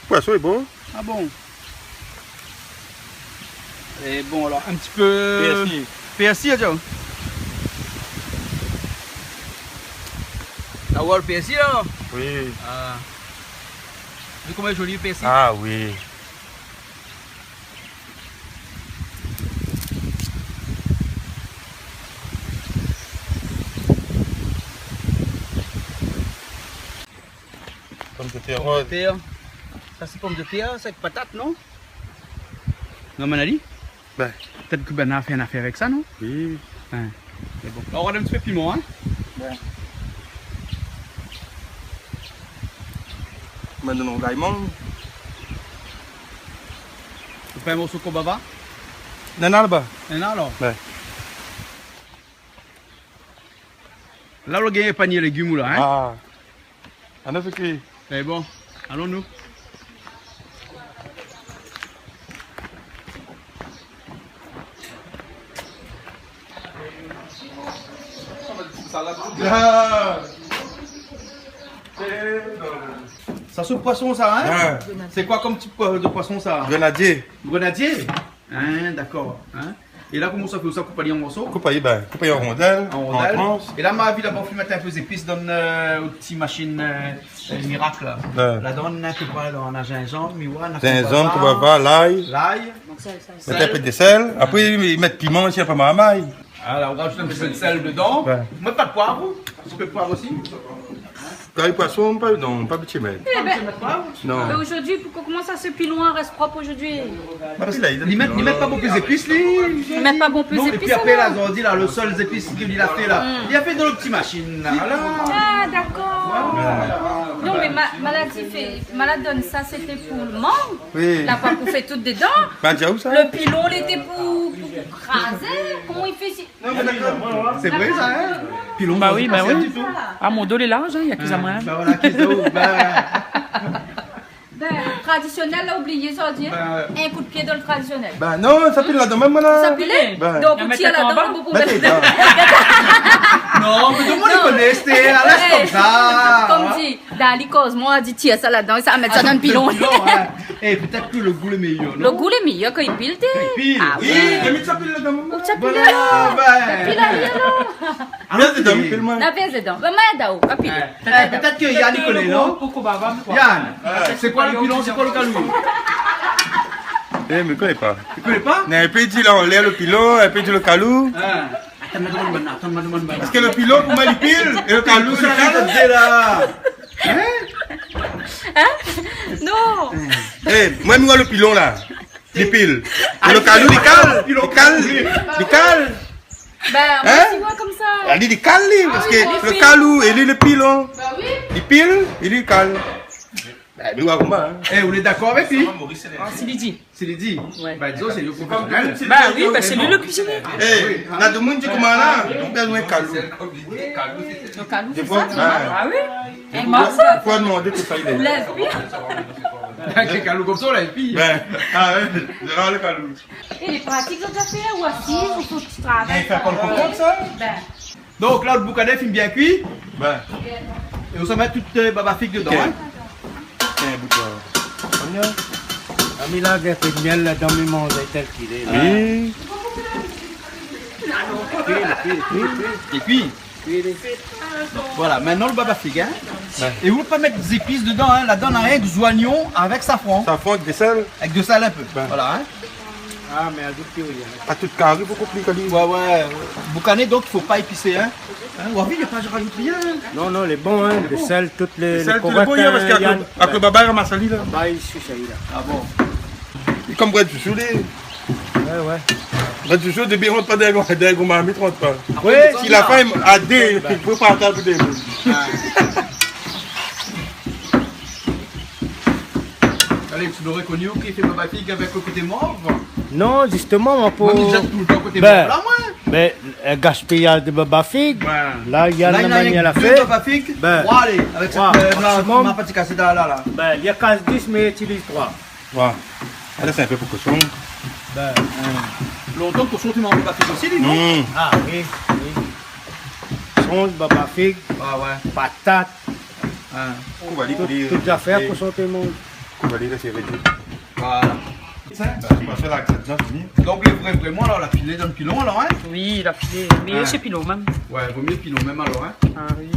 Poisson est bon. Ah bon. Et bon alors un petit peu... PSI. PSI, Joe. T'as vu le PSI là? Oui. Ah. Vu comment il est joli le PSI? Ah oui. Comme de terre Pomme de rose. terre. Ça c'est pomme de terre, c'est avec patate, non? Non, Manali? Ben, Peut-être que Ben a fait une affaire avec ça, non? oui. Ouais. C'est bon. Alors, on va un petit peu piment, hein? Maintenant, on gagne. Vous faites un morceau de kobaba? Non, là-bas. Et là alors? Ouais. Là, on a gagné un panier de légumes là, hein? Ah. On a fait qui? C'est bon. Allons-nous. Ça c'est poisson ça, hein? Ah. C'est quoi comme type de poisson ça? Grenadier. Grenadier? Hein, d'accord. Hein? Et là, comment ça fait? Ça coupe en morceaux? Coupe en rondelles. En rondelles. tranches. Et là, ma vie, là, pour mettre un peu d'épices dans une petite machine miracle. Là. Ouais. La donne un peu quoi dans la gingembre, miwa, Gingembre, kobaba, l'ail. l'ail. Mettre un peu de sel. Après, ils mettent piment aussi, pas mal à maille. Alors, on rajoute un peu de sel dedans. Ouais. Mais pas de poivre. Un petit peu de poivre aussi. Quand il poisson, pas, non, pas petit mais. Eh ben, Non. mais aujourd'hui, pourquoi comment ça se pile loin reste propre aujourd'hui? Parce que là, Ils mettent pas beaucoup d'épices, lui. Ils mettent pas bon peu Non, et d'épices puis après, là, alors? ils ont dit, là, le seul épices qu'il a fait, là, il a fait dans la petite machine, là. Ah, d'accord. Non, mais malade donne ça, c'était pour le mangue. Oui. La pas pour faire tout dedans. Bah, déjà où ça? Le pilon, il était pour raser. Comment il fait si... C'est vrai, ça, hein? Puis l'on Bah oui, bah oui. du tout. Ah, mon dos est large, hein, il y a que ça moins. Bah voilà, qu'est-ce que Ben, traditionnel, là, oublié, ça veut dire. Un coup de pied dans le traditionnel. Bah non, ça pile là-dedans, même là. Ça pilait? Ben. Donc, Y a vous mettre tirez ça en là-dedans, bas? vous Mettez pouvez... dedans. Non, mais tout le monde les connaît, c'était à l'aise comme ça. Comme dit, dans l'icose, moi, on dit tire ça là-dedans, et ça va mettre ça dans le pilon. Et peut-être que le goût est meilleur, Le non? goût est meilleur quand il pile, t'es. Pile. Ah Oui, oui. j'ai mis ça pile là-dedans, maman. Ça pile Voilà, là. Pile ben. là, alors. Viens dedans, pile moi. La pièce dedans. Ben, moi, d'où? Pas pile. Peut-être que Yann il connaît, non? Yann, c'est quoi le pilon, c'est quoi le calou? Eh, mais je connais pas. Tu connais pas? Il y a un peu dit là, on l'air le pilon, un peu dit le calou. Attends-moi une bonne. Parce que le pilon, pour moi, il pile. Et le calou, c'est le là. Non. Eh, moi, je vois le pilon là. Il pile. Et le calou, il cale. Il cale. Il cale. Ben, moi Hein? aussi, ouais, comme ça. Elle dit, il cale, lui, parce que il le pile. calou, il est le pilon. Bah oui. Il pile, il est cale. Ben, nous, comment, hein? Eh, vous êtes d'accord avec lui? Ah, c'est Lydie. C'est Lydie. Ouais. Bah, disons, c'est le professionnel. Bah oui, bah c'est lui le cuisinier. Eh, on a de monde qui comment là, on a besoin de calou. Donc, à nous, Des c'est fois, ça. Ah oui. Et moi, ça. il faut demander que ça il est. Lève, oui. Avec les calous comme ça, là, et puis. Ben, ah ouais, je rends le calou. Et les pratiques, ont déjà fait ou assises, ou faut que tu travailles. Mais il fait pas le contrôle, ça? Ben, Donc là, le boucanet film bien cuit. Ben, Et on s'en met toute baba figue dedans. Ok. Hein. tiens, un bout de... On a mis là un peu de miel là dans mes mains, tel qu'il est. Là. Oui. Et puis. Voilà, maintenant le baba figue. Hein. Et vous ne pouvez pas mettre des épices dedans. Hein. Là-dedans, on a rien que des oignons avec safran. Ça fond avec des sels. Avec de sel un peu. Voilà. Hein. Ah, mais à tout petit, oui. À tout carré, il faut compliquer. Ouais, ouais. Boucanet, donc, il ne faut pas épicer. Hein. Wabi, il n'y a pas de rajoute rien. Non, non, les bons, hein, les sels, toutes les Sel, tu le corrects, bon, parce hein, Yann. qu'avec le baba, il ramasse ça, là. Bah, il suit ça, il a. Ah bon. Il comme bread du soulé. Ouais, ouais. Bread du soulé, depuis, il rentre pas dans les gourmands, il rentre pas. Oui, Si la femme a des, il peut pas attendre des mots. Allez, tu l'aurais connu qui fait baba figue avec le côté mauve. non, justement, mon Moi, pauvre. je jette tout le temps côté Ben, mauve. Là, moi. Mais un gaspillage de baba figue, là, il y a Là, une il y a manière à deux faire. baba figue. Ben. Bon, allez, avec cette Ouais, maximum. ma petite cassette là. Ben, il y a 15-10, mais utilise 3. Ouais. Là, c'est un peu pour cochon. Ben, Longtemps que tu manges baba figue aussi, dis non? ah oui, oui. Songe, baba figue, Ah ouais. patate, On va aller toutes les affaires pour santé monde. On va aller laisser réduire. Voilà. Je vais faire la crête, non, fini. Donc, les vrais, vraiment, alors, la filée dans le pilon, alors, hein? Oui, il a filé. Mais chez Pilot même. Ouais, vaut mieux pilon même, alors, hein? Ah oui.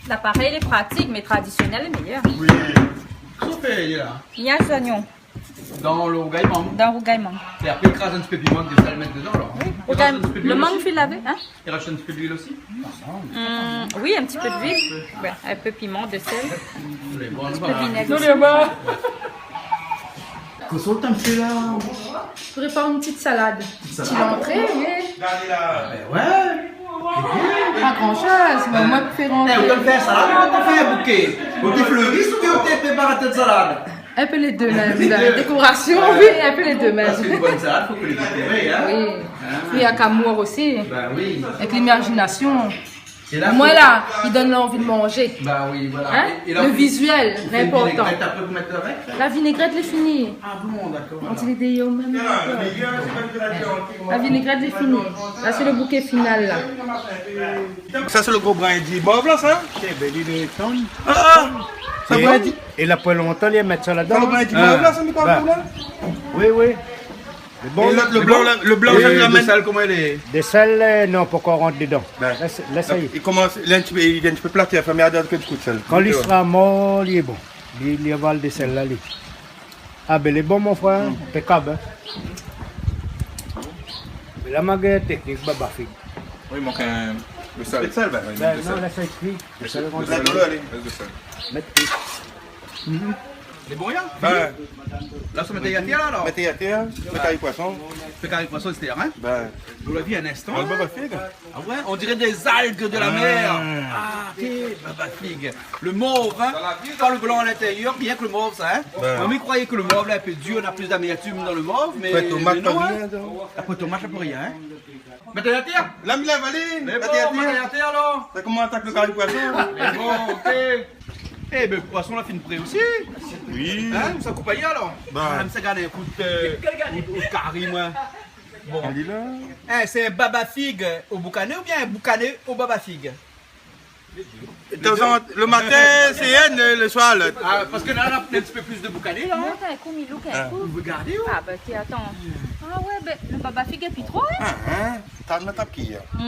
l'appareil est pratique, mais traditionnel est meilleur. Oui. Sauf il est là. Il y a des oignons Dans le rougaillement. dans le rougaillement. Et après, il crase un petit peu de piment de sel mettre dedans, alors. Il rajoute un petit peu Le d'huile mangue aussi. fait laver, hein? Il rajoute un petit peu d'huile aussi. Oui, un petit peu d'huile. Ouais, un peu piment, de sel, Les bons, un peu voilà. de vinaigre. Non, les bas. Qu'est-ce que t'as fait là? Je prépare une petite salade. Petite entrée, oui. Ouais. Pas grand chose, mais moi préférence. Eh, vous allez faire salade ou vous faire un bouquet? Vous êtes fleuriste ou vous êtes préparateur de salade? Un peu les deux même. La décoration, oui, un peu les deux Parce même. qu'une bonne salade, il faut que les décorer, hein? Oui. Il y a qu'amour aussi. Ben oui. Avec l'imagination. Et là, Moi faut- là, il donne l'envie de manger. Ben oui, voilà. Hein? Et là, Le vous- visuel, vous c'est faites une important. vinaigrette, après vous mettez avec? La vinaigrette, est finie. Ah bon, d'accord. On dit les au même. La vinaigrette, est finie. Là, c'est le bouquet final là. Ça, c'est le gros brin dit. Bon, là, ça? Ah, Ça brin dit. et là, pour longtemps, ils mettent ça Ça, là-dedans. le brin dit. Bon, là, ça, me parle Ben, là? Oui, oui. C'est bon. Et là, le blanc, là, le blanc, Et ça, le l'amène. sel, comment il est? Des sels, non, pas qu'on rentre dedans. Ben. Laisse-y. Il commence, il est un petit peu plat, il a fait merde avec un coup de sel. Quand il sera mort, il est bon. Il avale des sels là. Lui. Ah, ben, il est bon, mon frère. Impeccable. Hein? Mais la magasin technique, baba figue. Oui, il manque le Le sel. sel, ben. Ben, non, laisse-y cuire. Le sel, on Le va sel, là, allez. Reste de sel. mettre plus. Les bons rien? Ben, Là, ça mettez à terre, là, alors? mettez à terre, mettez à poisson. Fait carré poisson, c'était hein? Ben, Vous l'avez vu un instant? on le baba figue. Ah ouais? On dirait des algues de la mer. Ah, ok, baba figue. Le mauve, hein? Pas le blanc à l'intérieur, bien que le mauve, ça, hein? Ben. On me croyait que le mauve, là, un peu dur, on a plus d'amertume dans le mauve, mais. Après, tomate, mais non, pas hein? rien, donc. Après, tomate, ça pour rien, hein? Mettez à terre! Là, il a avalé. Mais Mettez bon, à mettez terre. à terre, là! Ça comment attaque le carré poisson? Mais bon, ok! Eh ben, le poisson, là, fait une près aussi! Oui. Hein? Vous accompagnez alors? Ben. Ah, mais ça garde un coup de carré, moi. Bon. On dit là. Hein, c'est un baba figue au boucané ou bien un boucané au baba figue? De temps en temps, le matin, c'est N, le soir, là. Ah, parce que là, on a un petit peu plus de boucané, là. Hein? Monte un coup, Milou, un coup. Vous regardez, ou? Ah, bah, tiens, attends. Ah, ouais, ben, le baba figue est plus trop, hein? Hein? T'as de tape qui, hein?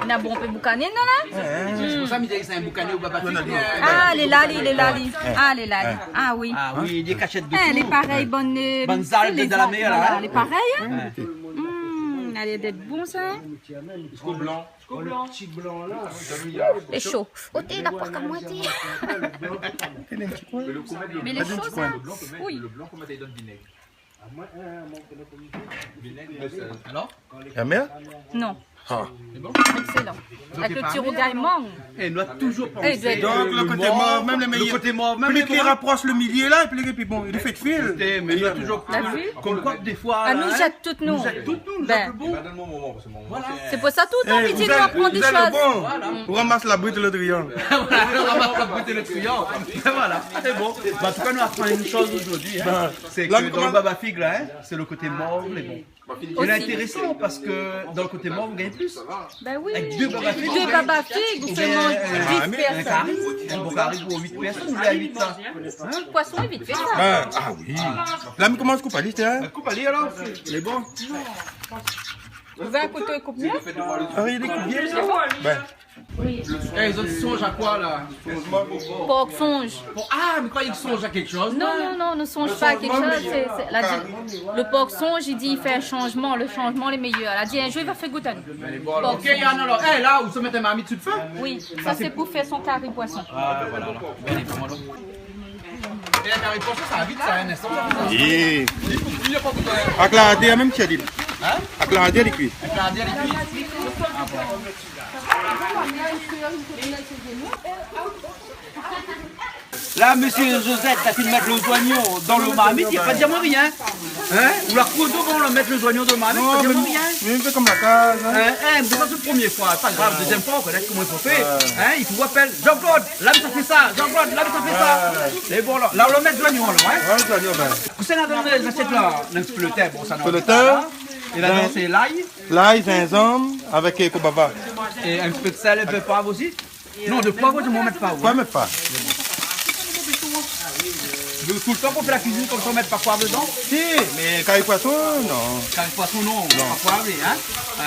Il y a bon peu boucané, non, là? C'est pour ça que je disais que c'est un boucané au baba figue. Ah, les lali, les lali. Ah, les lali. Ah, oui. Ah oui, des cachettes de Ah, les tout. pareilles bonnes. Bonnes tu sais, algues les de la algues, mer, là, voilà, hein? les pareilles, hein? Ouais. Elle est bon, ça, hein? Blanc. C'est chaud. Ôtez la porte à moitié. Mais les choses, hein? Oui. Le blanc, faut mettre dans le vinaigre. Alors? La mère? Non. Ah. Excellent. Avec le petit rougaillement. Elle doit toujours Eh, penser. doit- Donc le côté mort, même les meilleurs. Le côté mort, même Plus les qu'il rapproche le milieu là, et puis bon, il fait de fil. Mais il doit toujours. T'as vu? Comme quoi, des fois. Ah, nous jette toutes nous. Nous jette toutes nous, nous Ben. jette le bon. C'est pour ça tout le temps, il dit nous apprendre des Vous êtes le choses. bon. On ramasse la brute et le triangle. On va goûter le triangle. Voilà, c'est bon. Bah, en tout cas, nous apprenons une chose aujourd'hui. Hein. C'est que Là, dans comment- le baba figue, là, hein, c'est le côté mort, les bons. Il est Aussi. intéressant parce que dans le côté mort, vous gagnez plus. Ben oui. Avec deux baba figues. Deux baba figues, vous faites manger 10 Un personnes. carré, un bon carré pour 8 personnes, vous l'avez 8 ça. Poisson est vite fait ça. Ah oui. Là, mais comment je coupe à l'île, hein? Coupe à lire alors, les bons. Vous avez un couteau coupe mieux? Ah, il est coupé. Ben. Eh, les autres songent à quoi là? Porc songe. Ah, mais croyez qu'ils songent à quelque chose? Non, ne songe pas à quelque chose. Le porc songe, il dit il fait un changement. Le changement est meilleur. Elle a dit un jour il va faire goûter. Porc Ok, Yann, alors, eh, là, où se met un marmite sur le feu? Oui, ça c'est pour faire son carré poisson. Ah, voilà. Et la carré poisson, ça va vite, ça a un instant. Et. Il n'y a pas besoin. Acclader, même si elle dit. Hein? Acclader, les cuits. Avec la dernière cuisse. Là, monsieur Josette, t'as fait de mettre le oignon dans le marmite, il n'y a pas de dire rien. Hein? Ou la couteau, on va mettre le oignon dans le marmite, il n'y a pas de dire rien. Mais il fait comme la case. Hein. Mais ça c'est la première fois, pas grave, deuxième fois, on connaît comment il faut faire. Hein? Il faut appeler Jean-Claude, là ça fait ça, Jean-Claude, là ça fait ça. Et bon, là on va mettre l'oignon, là. Hein? Ouais, je dois dire, ben. Vous savez, dans les assiettes là, un petit peu le thym, bon ça Peu de thym. Et là, c'est l'ail, L'ail, gingembre, avec kobaba. et un petit peu de sel, un peu de poivre aussi. Non, de poivre, je ne m'en mets pas. Quoi, mais pas? Tout le temps qu'on fait la cuisine, comme ça, on met pas poivre dedans. Si, mais carré poisson, non. Car le poisson, non, on va pas poivrer, hein. Ouais.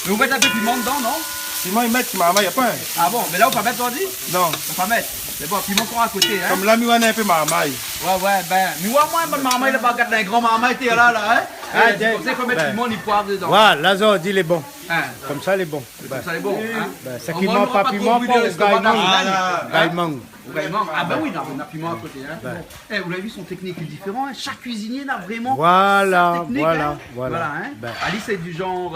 Mais vous mettez un peu de piment dedans, non? Sinon, ils mettent, maman, il n'y a pas. Ah bon, mais là, on peut mettre, on dit? Non. On peut mettre. C'est bon, piment qu'on à côté, hein. Comme là, on a un peu marmaille. Ouais, ben, mais moi, bonne maman, il a pas regardé un grand maman, était là, hein. Ah, Comme ça, il faut mettre ben. piment, ni poivre dedans. Voilà, là, ça dit les bons. Hein. Comme ça, les bons. Comme ça, c'est bon, hein. Ça On qui va- ment on va pas trop piment, brûler pas au l'estomac gaillement. d'Ariane. Gaillement. Vraiment. Ah ben oui, non, on a piment à côté, hein. Eh, vous l'avez vu, son technique est différente, hein. Chaque cuisinier n'a vraiment Voilà, sa technique, voilà, hein. voilà. Hein. Ben. Alice, c'est du genre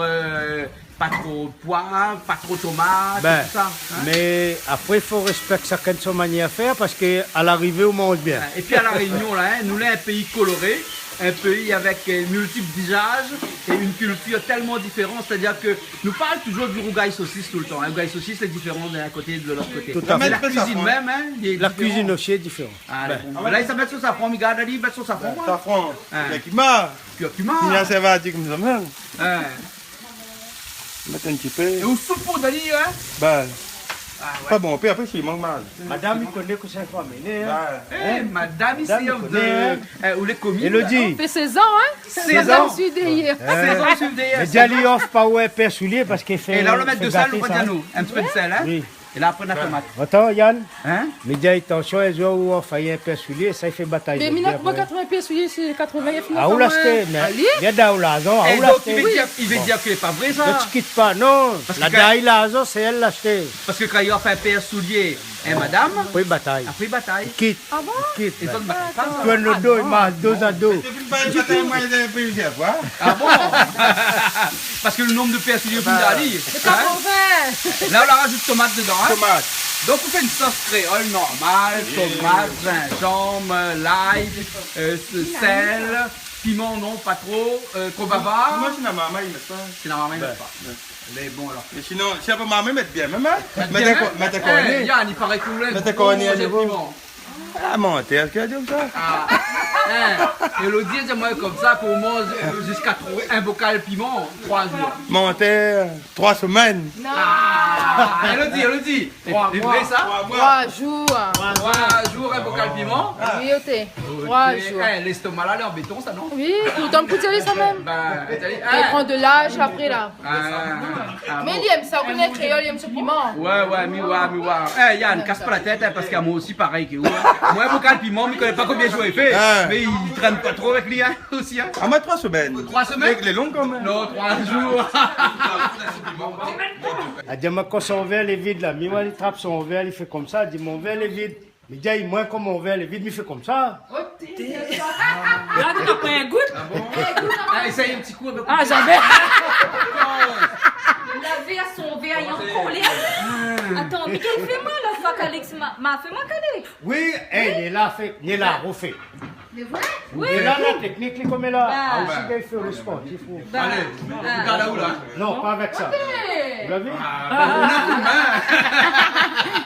pas trop de poivre, pas trop de tomates, Ben, tout ça. Hein. mais après, il faut respecter chacun de son manière de faire parce qu'à l'arrivée, on mange bien. Et puis à La Réunion, là, hein, nous, là, un pays coloré, un pays avec multiples visages et une culture tellement différente. C'est-à-dire que nous parle toujours du rougail saucisse tout le temps. Un rougail saucisse est différent d'un côté et de l'autre côté. Tout à Mais fait. la cuisine même, hein, il est La différent. cuisine aussi est différente. Ah, bon. Là, il s'est mis sur safran, mais regarde, il met sur safran. Ouais. Safran. Ah. Il y a qui m'a. Puis, tu Il y a manges. ça va dire comme ça, même. Hein. Mettre un petit Et peu. au soupe d'aller, hein. Ben. Ah, ouais. Pas bon, puis après, il manque mal. Madame, il connaît que ça va mener. Hein? Eh, madame, ici, Madame, ou les commis. Elodie, fait 16 ans, hein? 16 ans. Sud hier. 16 ans, suivre des mais Diali offre pas ouais père soulier parce qu'il fait. Et là, on va mettre fait de sel, gâter on va ça, dire hein. nous. Un petit peu de sel, hein. Oui. Et là, après, on a la tomate. Attends, Yann, Hein? mais dis attention, les gens où on fait un père soulier, ça il fait bataille. Mais de moi, guerre, 80 pièces souillés, c'est 80 et Ah, où l'acheter? Mais Allez. il y a d'où l'argent, Et où donc, il l'acheter? veut dire qu'il n'est pas vrai, ça. Ne te quitte pas, non. Parce La que- daille l'argent, c'est elle l'acheter. Parce que quand il a fait un père soulier, et madame, Puis bataille. après bataille. Quitte. Ah bon? Quitte. Et toi, pas ça. Tu as le dos, il marche dos à dos. Ah bon? Parce que le nombre de pères souliers pour d'aller. C'est 80! Là, on la rajoute tomate dedans, hein. Tomate. Donc, on fait une sauce créole normale, tomate, gingembre, l'ail, sel, piment, non, pas trop, kobaba. Moi, c'est ma maman, il met ça. C'est normalement, il ne pas. Mais bon, alors. Mais sinon, si un peu maman, mettre bien, même, hein? Bien, hein? Mettez Eh, cornet. Yann, il paraît que vous voulez. Mettez cornet à manger le nouveau. piment. Ah, monter, est-ce qu'il a dit comme ça? Ah, hein, Elodie, j'aimerais comme ça qu'on mange jusqu'à trouver un bocal piment 3 jours. Monter, 3 semaines. Ah, Elodie, c'est vrai ça? 3 jours. 3 jours un bocal piment. Oui, ok. 3 Et, jours. eh, l'estomac là, il est en béton, ça non? Oui, tout le temps que tu ça même. Ben, t'as dit, Il prend de l'âge après là. Mais bon. il aime ça, on est créole, il aime ce piment. Ouais, mi wa. Eh, Yann, casse pas la tête, hein, parce qu'il y a moi aussi pareil que vous. Hein. Moi, un bocal piment, mais il connaît pas combien de jours il fait. Ah. Mais il traîne pas trop avec lui, hein, aussi. Hein. Ah, moi, 3 semaines. 3 semaines? Avec les longs, quand même. Non, 3 jours. Elle dit, mais quand son verre est vide là, moi il trappe son verre, il fait comme ça, elle dit, mon verre est vide. Mais dit, moi, comme mon verre est vide, il fait comme ça. Là, tu as pris un goutte? Essaye un petit coup avec Ah, j'avais. Laver à son verre ayant collé. Attends, mais qu'elle fait mal la fois qu'Alex m'a fait mal qu'Alex. Oui, il est là, il est là, refait. Mais vrai? Oui. Il est là, la technique, il est comme là. Ah. Ah, aussi, il fait le sport, il faut. Allez, regarde là où là. Non, pas avec ça. Vous l'avez?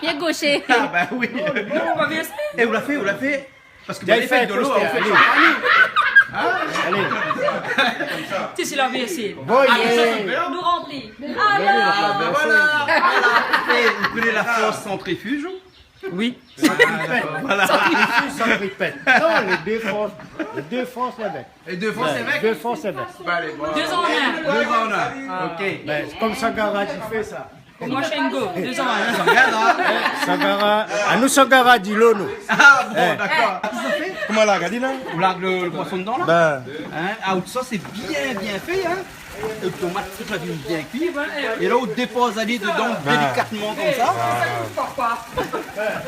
Il est gaucher. Ah bah oui. On va vérifier. Et vous l'a fait parce que vous J'ai avez fait fait de l'eau, poster, on fait allez. ça. Allez, Tu sais la vérifier. voyez. Nous remplit. Ah là. Ah bah voilà. Et vous prenez la force centrifuge. Oui. Voilà. Ça répète. Non, les deux forces avec. Et deux fois c'est vrai. Deux forces avec. Allez, bon. 2 ans en 1. Deux en un. Ok. Ben, c'est comme Sangara qui fait ça. Moi, Shengo. 2 ans en 1. Regarde, hein. Sangara, à nous Sangara dit l'eau, nous. Ah bon, d'accord. Comment la regarde là? Vous lavez le poisson dedans là? Ben, Hein? Ah, ça c'est bien fait, hein? Le tomate, toute la viande bien cuite. Et là, on dépose aller dedans délicatement comme ça.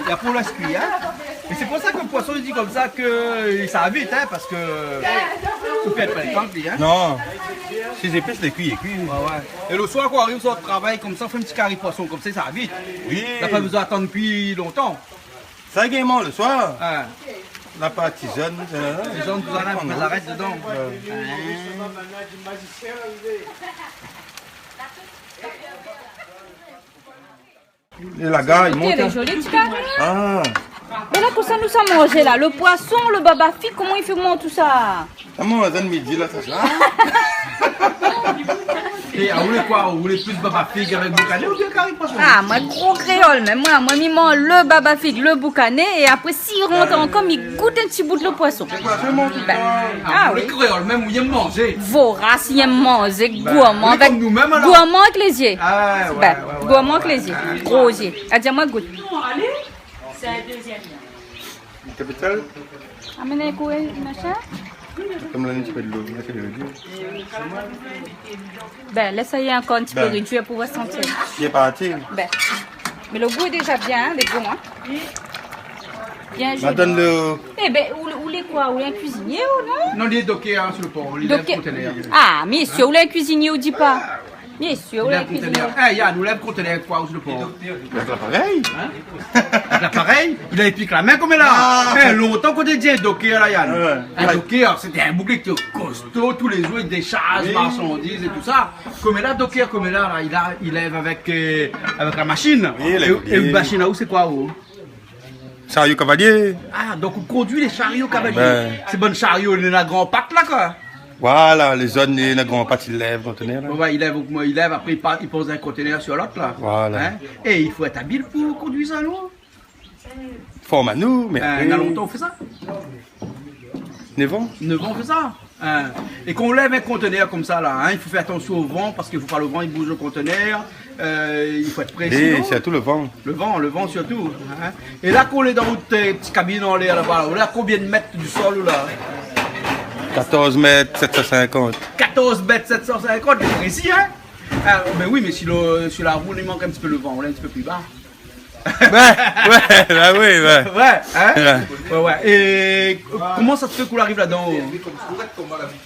Et après, on laisse cuire. Hein? Et c'est pour ça que le poisson, il dit comme ça que ça va vite, hein? Parce que. Ça peut être pas étanché, hein? non. Si j'ai pêché les cuits, il cuit. Ouais, ouais. Et le soir, quand on arrive sur le travail, comme ça, on fait un petit carré poisson, comme ça va vite. Oui. T'as pas besoin d'attendre depuis longtemps. Ça gaiement le soir. Hein? La pâte jeune. Les gens nous en ont, on arrête dedans. Et la gare, il monte. Elle est jolie, tu carré. Ah, Mais là, pour ça, nous sommes mangés là. Le poisson, le babafi, comment il fait comment tout ça? comment on a midi là, ça se Et vous voulez quoi? Vous voulez plus baba figue avec boucané ou bien carré poisson? Ah, moi, gros créole, mais moi, il mange le babafi, le boucané, et après, s'il rentre encore, il goûte un petit bout de le poisson. Ben, ah Le oui. créole, même vous aimez manger. Vorace, il aime manger, gourmand, on est avec comme nous-mêmes, alors. gourmand avec les yeux. Ah, ouais, Ben, ouais. gourmand avec les yeux. Gros yeux. Ah, dis-moi, goûte. Non, allez. C'est un deuxième. Capital, Amenez quoi, machin? comme l'année, tu fais de l'eau. Là, c'est de l'eau. Ben, laisse-y encore un petit peu Ben. réduit pour voir sentir. Il est parti. Ben, mais le goût est déjà bien, hein, les goûts, hein. Bien Ma joli. donne le. Eh ben, où les quoi? Où les cuisinier ou non? Non, il est docké hein, sur le port. Il Donc, lève le conteneur. ah, messieurs, où les cuisinier ou dit pas? Messieurs, où Il les lève le cuisinier? conteneur. Eh, Yann, nous lève le conteneur quoi sur le port? Avec l'appareil. Avec l'appareil, il a piqué la main comme là. Eh, longtemps qu'on était dit docké là, Yann. Ouais. Un docké, c'était un bouclier qui était costaud, tous les jours il décharge, marchandises et tout ça. Comme là, docké, comme là, il lève avec la machine. Oui, il lève. Et une machine là où c'est quoi où? Chariot cavalier. Ah, donc on conduit les chariots cavaliers. Ben. C'est bon chariot, il a un grand pack là quoi. Voilà, les zones, les grands pâtes, ils lèvent, conteneur. Là. Ouais, il lève, après il pose un conteneur sur l'autre là. Voilà. Hein? Et il faut être habile pour conduire ça loin. Forme à nous, mais. Il y a longtemps on fait ça. 9 ans. 9 ans on fait ça. Hein? Et qu'on lève un conteneur comme ça là, hein? Il faut faire attention au vent parce qu'il faut pas le vent, il bouge le conteneur. Il faut être précis. Et non? c'est à tout le vent. Le vent surtout. Hein? Et là qu'on est dans votre petite cabine en l'air là-bas, on est à combien de mètres du sol là? 14 mètres, 750. 14 mètres 750, c'est précis hein? Ah, mais oui, mais si la roue il manque un petit peu le vent, on est un petit peu plus bas. Ouais, bah oui, ouais. Ouais, hein? Ouais. Et comment ça se fait qu'on arrive là-dedans?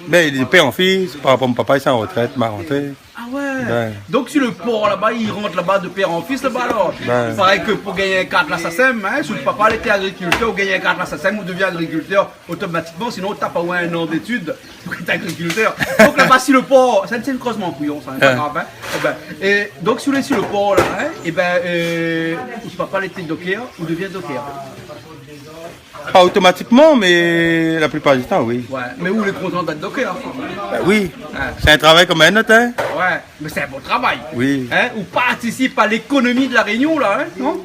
Mais il est père en fils, par rapport à mon papa, il s'est en retraite, m'a rentré. Ah ouais. Ouais. Donc sur le port là-bas, il rentre là-bas de père en fils là-bas alors. Ouais. Pareil que pour gagner un carte l'assassin, hein, si le papa il était agriculteur, ou gagner un carte l'assassin, ou devient agriculteur automatiquement, sinon t'as pas un an d'études pour être agriculteur. Donc là-bas sur le port, c'est un creusement couillon, ça, c'est pas grave. Hein. Et donc sur le port là, hein, et le papa il était docker ou devient docker. Pas automatiquement, mais la plupart du temps, oui. Ouais, mais où les content d'être docker? Bah oui, Ouais. c'est un travail comme un autre, hein. Ouais, mais c'est un bon travail. Oui. Hein, ou participe à l'économie de la Réunion là, hein, non?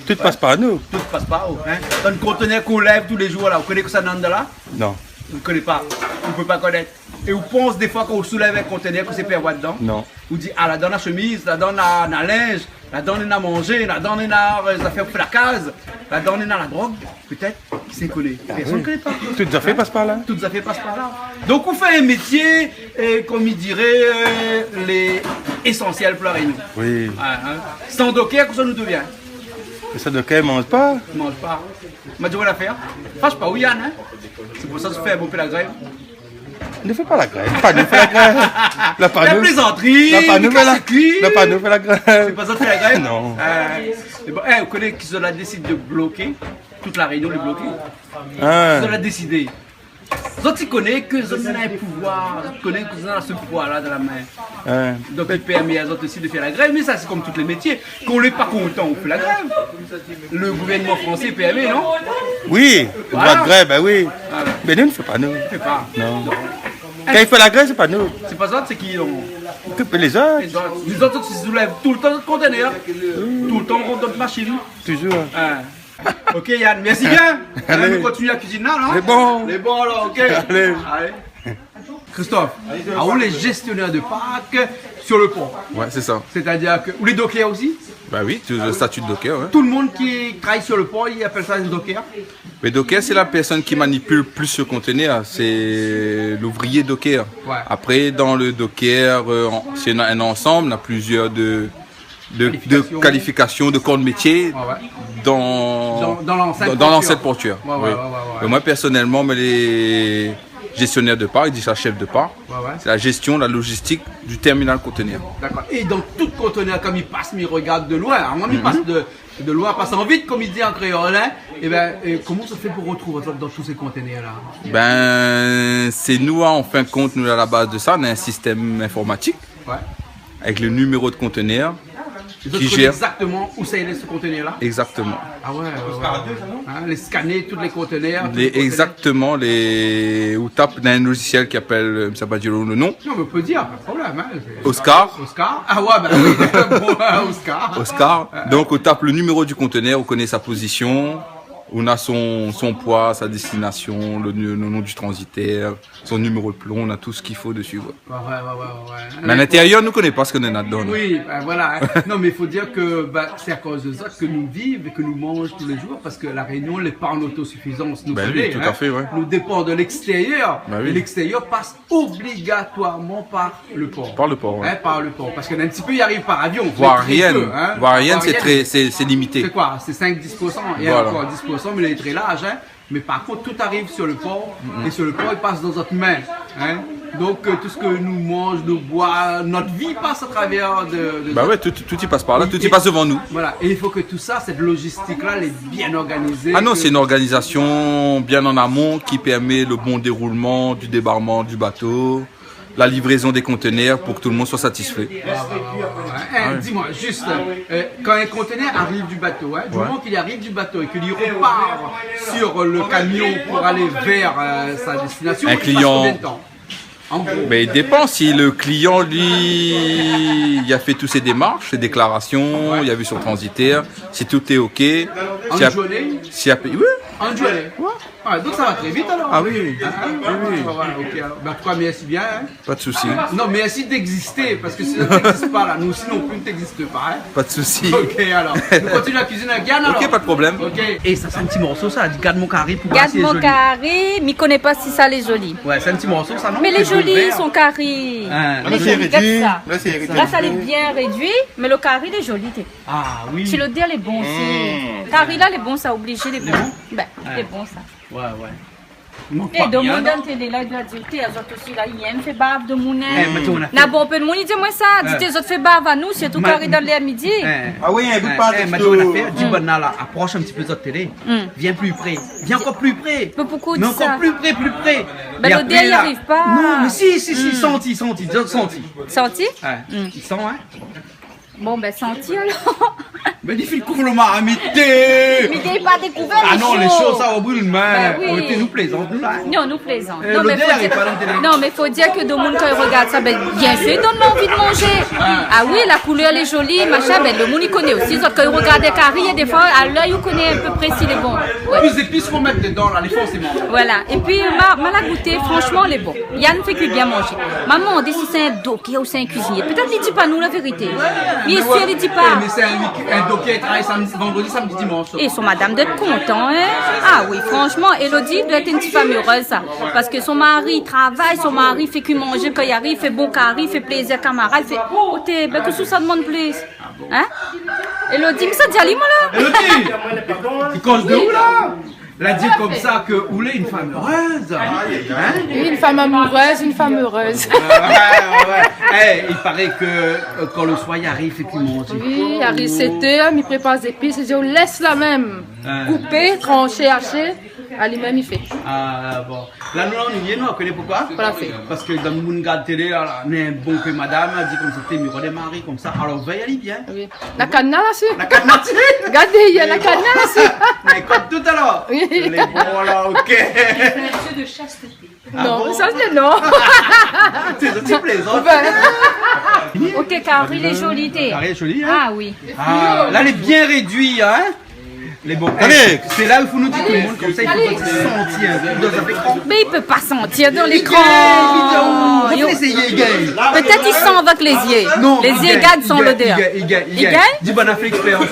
Tout passe par nous. Tout se passe pas, oh, hein. Dans le conteneur qu'on lève tous les jours là, vous connaissez que ça donne de là? Non, Vous ne connaissez pas, vous ne pouvez pas connaître. Et vous pensez des fois quand vous soulevez un conteneur que c'est pervers dedans? non. Vous dites, ah, la donne la chemise, la donne la linge, la donne à manger, la donne à les affaires pour la case, la donne à la drogue, peut-être, qui s'est collé. Personne ne connaît pas. Toutes les affaires passent par là. Toutes les affaires passent par là. Donc on fait un métier, comme il dirait, les essentiels pour la Réunion. Oui. Hein. Sans docker, que ça nous devient. Et ça de quel mange pas. Ne mange pas. M'a dit, on va la faire. Fâche pas, ou Yann, hein. C'est pour ça que je fais un bon peu la grève. Ne fais pas la grève. Pas nous fait la grève. La La panneau. plaisanterie. La panneau fait la cuit. La panneau fait la grève. C'est pas ça de faire la grève? Non. Bon, vous connaissez qu'ils ont décidé de bloquer toute la réunion, de bloquer. Hein. Ils ont décidé. Donc, ils connaissent que vous avez un pouvoir, ils connaissent que vous avez ce pouvoir-là dans la main. Hein. Donc, ils permettent à eux aussi de faire la grève, mais ça, c'est comme tous les métiers. Quand on n'est pas content, on fait la grève. Le gouvernement français permet, non? Oui, le droit de grève, ben oui. Voilà. Mais nous ne fait pas nous. On ne fait pas. Non. Quand il fait la grève, c'est pas nous. C'est pas ça, c'est qui donc? Que les autres. Les autres qui se soulèvent tout le temps notre conteneur, tout le temps contre notre machine. Toujours. Ah. Ok Yann, merci bien. Allez. On continue la cuisine là, non? Les bons. Les bons alors, ok. Allez. Christophe, où les gestionnaires de parc sur le pont? Ouais, c'est ça. C'est-à-dire que. Ou les dockers aussi? Bah oui, le statut de docker. Ouais. Tout le monde qui travaille sur le pont, il appelle ça un docker. Mais docker, c'est la personne qui manipule plus le conteneur. C'est l'ouvrier docker. Ouais. Après, dans le docker, c'est un ensemble, on a plusieurs de qualifications, de corps de métier dans l'enceinte portuaire. Ouais, Oui. ouais, ouais, ouais. Et moi, personnellement, mais les gestionnaires de parc, ils disent ça chef de parc. Ouais, ouais. C'est la gestion, la logistique du terminal conteneur. D'accord. Et dans tout conteneur, comme il passe, il regarde de loin. Alors, moi, il passe de loin, passant vite, comme il dit en créole. Hein, et comment ça fait pour retrouver dans tous ces conteneurs-là? Ben, c'est nous, en fin de compte, nous, à la base de ça, on a un système informatique Ouais. avec le numéro de conteneur Les autres qui connaissent gère. exactement où ça est ce conteneur-là. Exactement. Ah ouais, hein, les scanner, tous les conteneurs. tous les conteneurs. Exactement, ou tape dans un logiciel qui appelle, ça va dire le nom, Non, mais on peut dire, pas de problème. Hein, Oscar. Oscar. Ah ouais, bah oui. Bon, Oscar. Oscar. Donc on tape le numéro du conteneur, on connaît sa position, on a son poids, sa destination, le nom du transitaire, son numéro de plomb, on a tout ce qu'il faut dessus. Ouais. Ouais. Mais à l'intérieur, nous ne connaissons pas ce qu'on est là-dedans. non. Oui, ben voilà. Hein. Non, mais il faut dire que c'est à cause de ça que nous vivons et que nous mangeons tous les jours parce que la Réunion n'est pas en autosuffisance. Nous Ben oui, tout à fait, ouais. Nous dépendons de l'extérieur. Ben oui. Et l'extérieur passe obligatoirement par le port. Par le port, ouais. Hein, par le port. Parce qu'un petit peu, il arrive par avion. Voirienne, Hein. Voirienne, c'est limité. C'est quoi? C'est 5-10%. Il y a Voilà. encore 10%, mais il est très large. Hein. Mais par contre, tout arrive sur le port. Et sur le port, il passe dans notre main. Hein. Donc, tout ce que nous mangeons, nous boivons, notre vie passe à travers de Bah ouais, tout y passe par là, tout y passe devant nous. Voilà. Et il faut que tout ça, cette logistique-là, elle est bien organisée. Ah non, que- c'est une organisation bien en amont qui permet le bon déroulement du débarquement du bateau, la livraison des conteneurs pour que tout le monde soit satisfait. Hein, dis-moi, juste, quand un conteneur arrive du bateau, hein, du moment qu'il arrive du bateau et qu'il repart sur le camion pour aller vers sa destination, Un il passe client- combien de temps? En gros. Mais il dépend si le client, lui, il a fait toutes ses démarches, ses déclarations, il a vu son transitaire, si tout est OK. En s'il a- journée s'il a payé- oui. En journée. Ah, donc ça va très vite alors. Ah oui, Voilà, ok. Alors. Ben, en tout cas, merci bien. Hein. pas de souci, Non, merci d'exister, parce que si ça n'existe pas là, nous aussi non plus ne t'existe pas. Hein. pas de souci. Ok, alors. Nous continuons la cuisine à Yann alors. Ok, pas de problème. Ok. Et ça, c'est un petit morceau, ça. Garde mon carré pour Garde voir si elle est mon jolie. carré, mais connais pas si ça les jolis. Ouais, c'est un petit morceau, ça, non? Mais les C'est bleu jolis vert. sont carrés. Hein, Les Là, c'est jolis, regarde réduit. ça. Là, c'est réduit. Là, ça est bien réduit, mais le carré, il est joli. Ah oui. Tu le dis, elle est bon aussi. Carré, là, il est bon, ça, obligé, il est bon. Ben, il est bon, ça. Ouais. Non, Et pas de bien, mon non? dans télé, là, il doit dire, t'es autres aussi, là, il aime fait bave de mon mais tu, on a fait- n'a bon peu de monde, il dit moi ça, dis tes autres fait bave à nous, c'est tout Ma- carré dans l'air midi. Ah oui, un bout de pain. Mathieu, on a fait du bon là, approche un petit peu de notre télé. Viens plus près. Viens encore plus près. Mais pourquoi Mais dis encore ça? plus près. Ben, Et le après, dé, il là- arrive pas. Non, mais si, senti, déjà senti. Senti? Ouais. Il sent, hein? Bon, ben, senti alors. Mais il fait le couvre-le-main, amitié! Mais il n'a pas découvert Ah non, les choses, ça va brûler, mais Ben oui. on était nous plaisants, nous là. Non, nous plaisons. Le Non, mais dé faut arrive dire... pas dans la télé. non, mais faut dire que de monde quand il regarde ça, ben, bien sûr, il donne l'envie de manger. Ah oui, la couleur elle est jolie, machin, ben, le monde il connaît aussi. Sauf quand il regarde des caries, des fois, à l'œil, il connaît un peu précis les bons. Ouais. Plus d'épices qu'on met dedans, là, les forcément. Voilà. Et puis, mal à goûter, franchement, elle est bon. Yann fait qu'il bien manger. Maman, on dit si c'est un docké ou c'est un cuisinier. Peut-être il dit pas nous la vérité. Bien sûr, il dit pas. Mais c'est un docker qui travaille vendredi, samedi, dimanche. Et son madame d'être content, hein? Ah oui, franchement, Elodie doit être une petite femme heureuse, ça. Parce que son mari travaille, son mari fait qu'il mange quand il arrive, fait bon carré, fait plaisir camarade, fait. Oh, t'es, ben, que ça demande plus? Hein? Elodie, mais ça dit à lui, moi, là? Elodie! Tu causes de où là? La dire comme ça que vous êtes une femme heureuse. Hein? Une femme amoureuse, une femme heureuse. Ouais. Il paraît que quand le soir il arrive, effectivement. Oui, il arrive 7 heures, il prépare des épices, il dit on laisse la même. Couper, trancher, hacher. À lui-même il fait. Ah bon. Là nous on y est, nous on connaît pourquoi? Voilà fait. Parce que dans le monde de télé, là, on est un bon que madame a dit comme c'était miroir des maris comme ça. Alors veille aller bien. Oui. La canne là-dessus. La cadenas. Regardez, il y a la canne là-dessus. Mais comme tout à l'heure. Oui. Les bons là, ok. Monsieur de chasteté. Non, bon? ça c'est non. C'est un petit plaisant. Ok, Carrie, il est joli, t'es. Carré joli, hein? Ah oui. Ah, là, elle est bien réduite, hein? Les bons. Allez. C'est là où il faut nous dire tout le monde, comme ça, il faut pas se sentir dans un écran. Mais il peut pas sentir dans Gay, l'écran. il faut essayer, gay. Peut-être il sent avec les yeux. Non, Les yeux gardent sans l'odeur. Il gagne. Il gagne? Dis bon, on a fait l'expérience.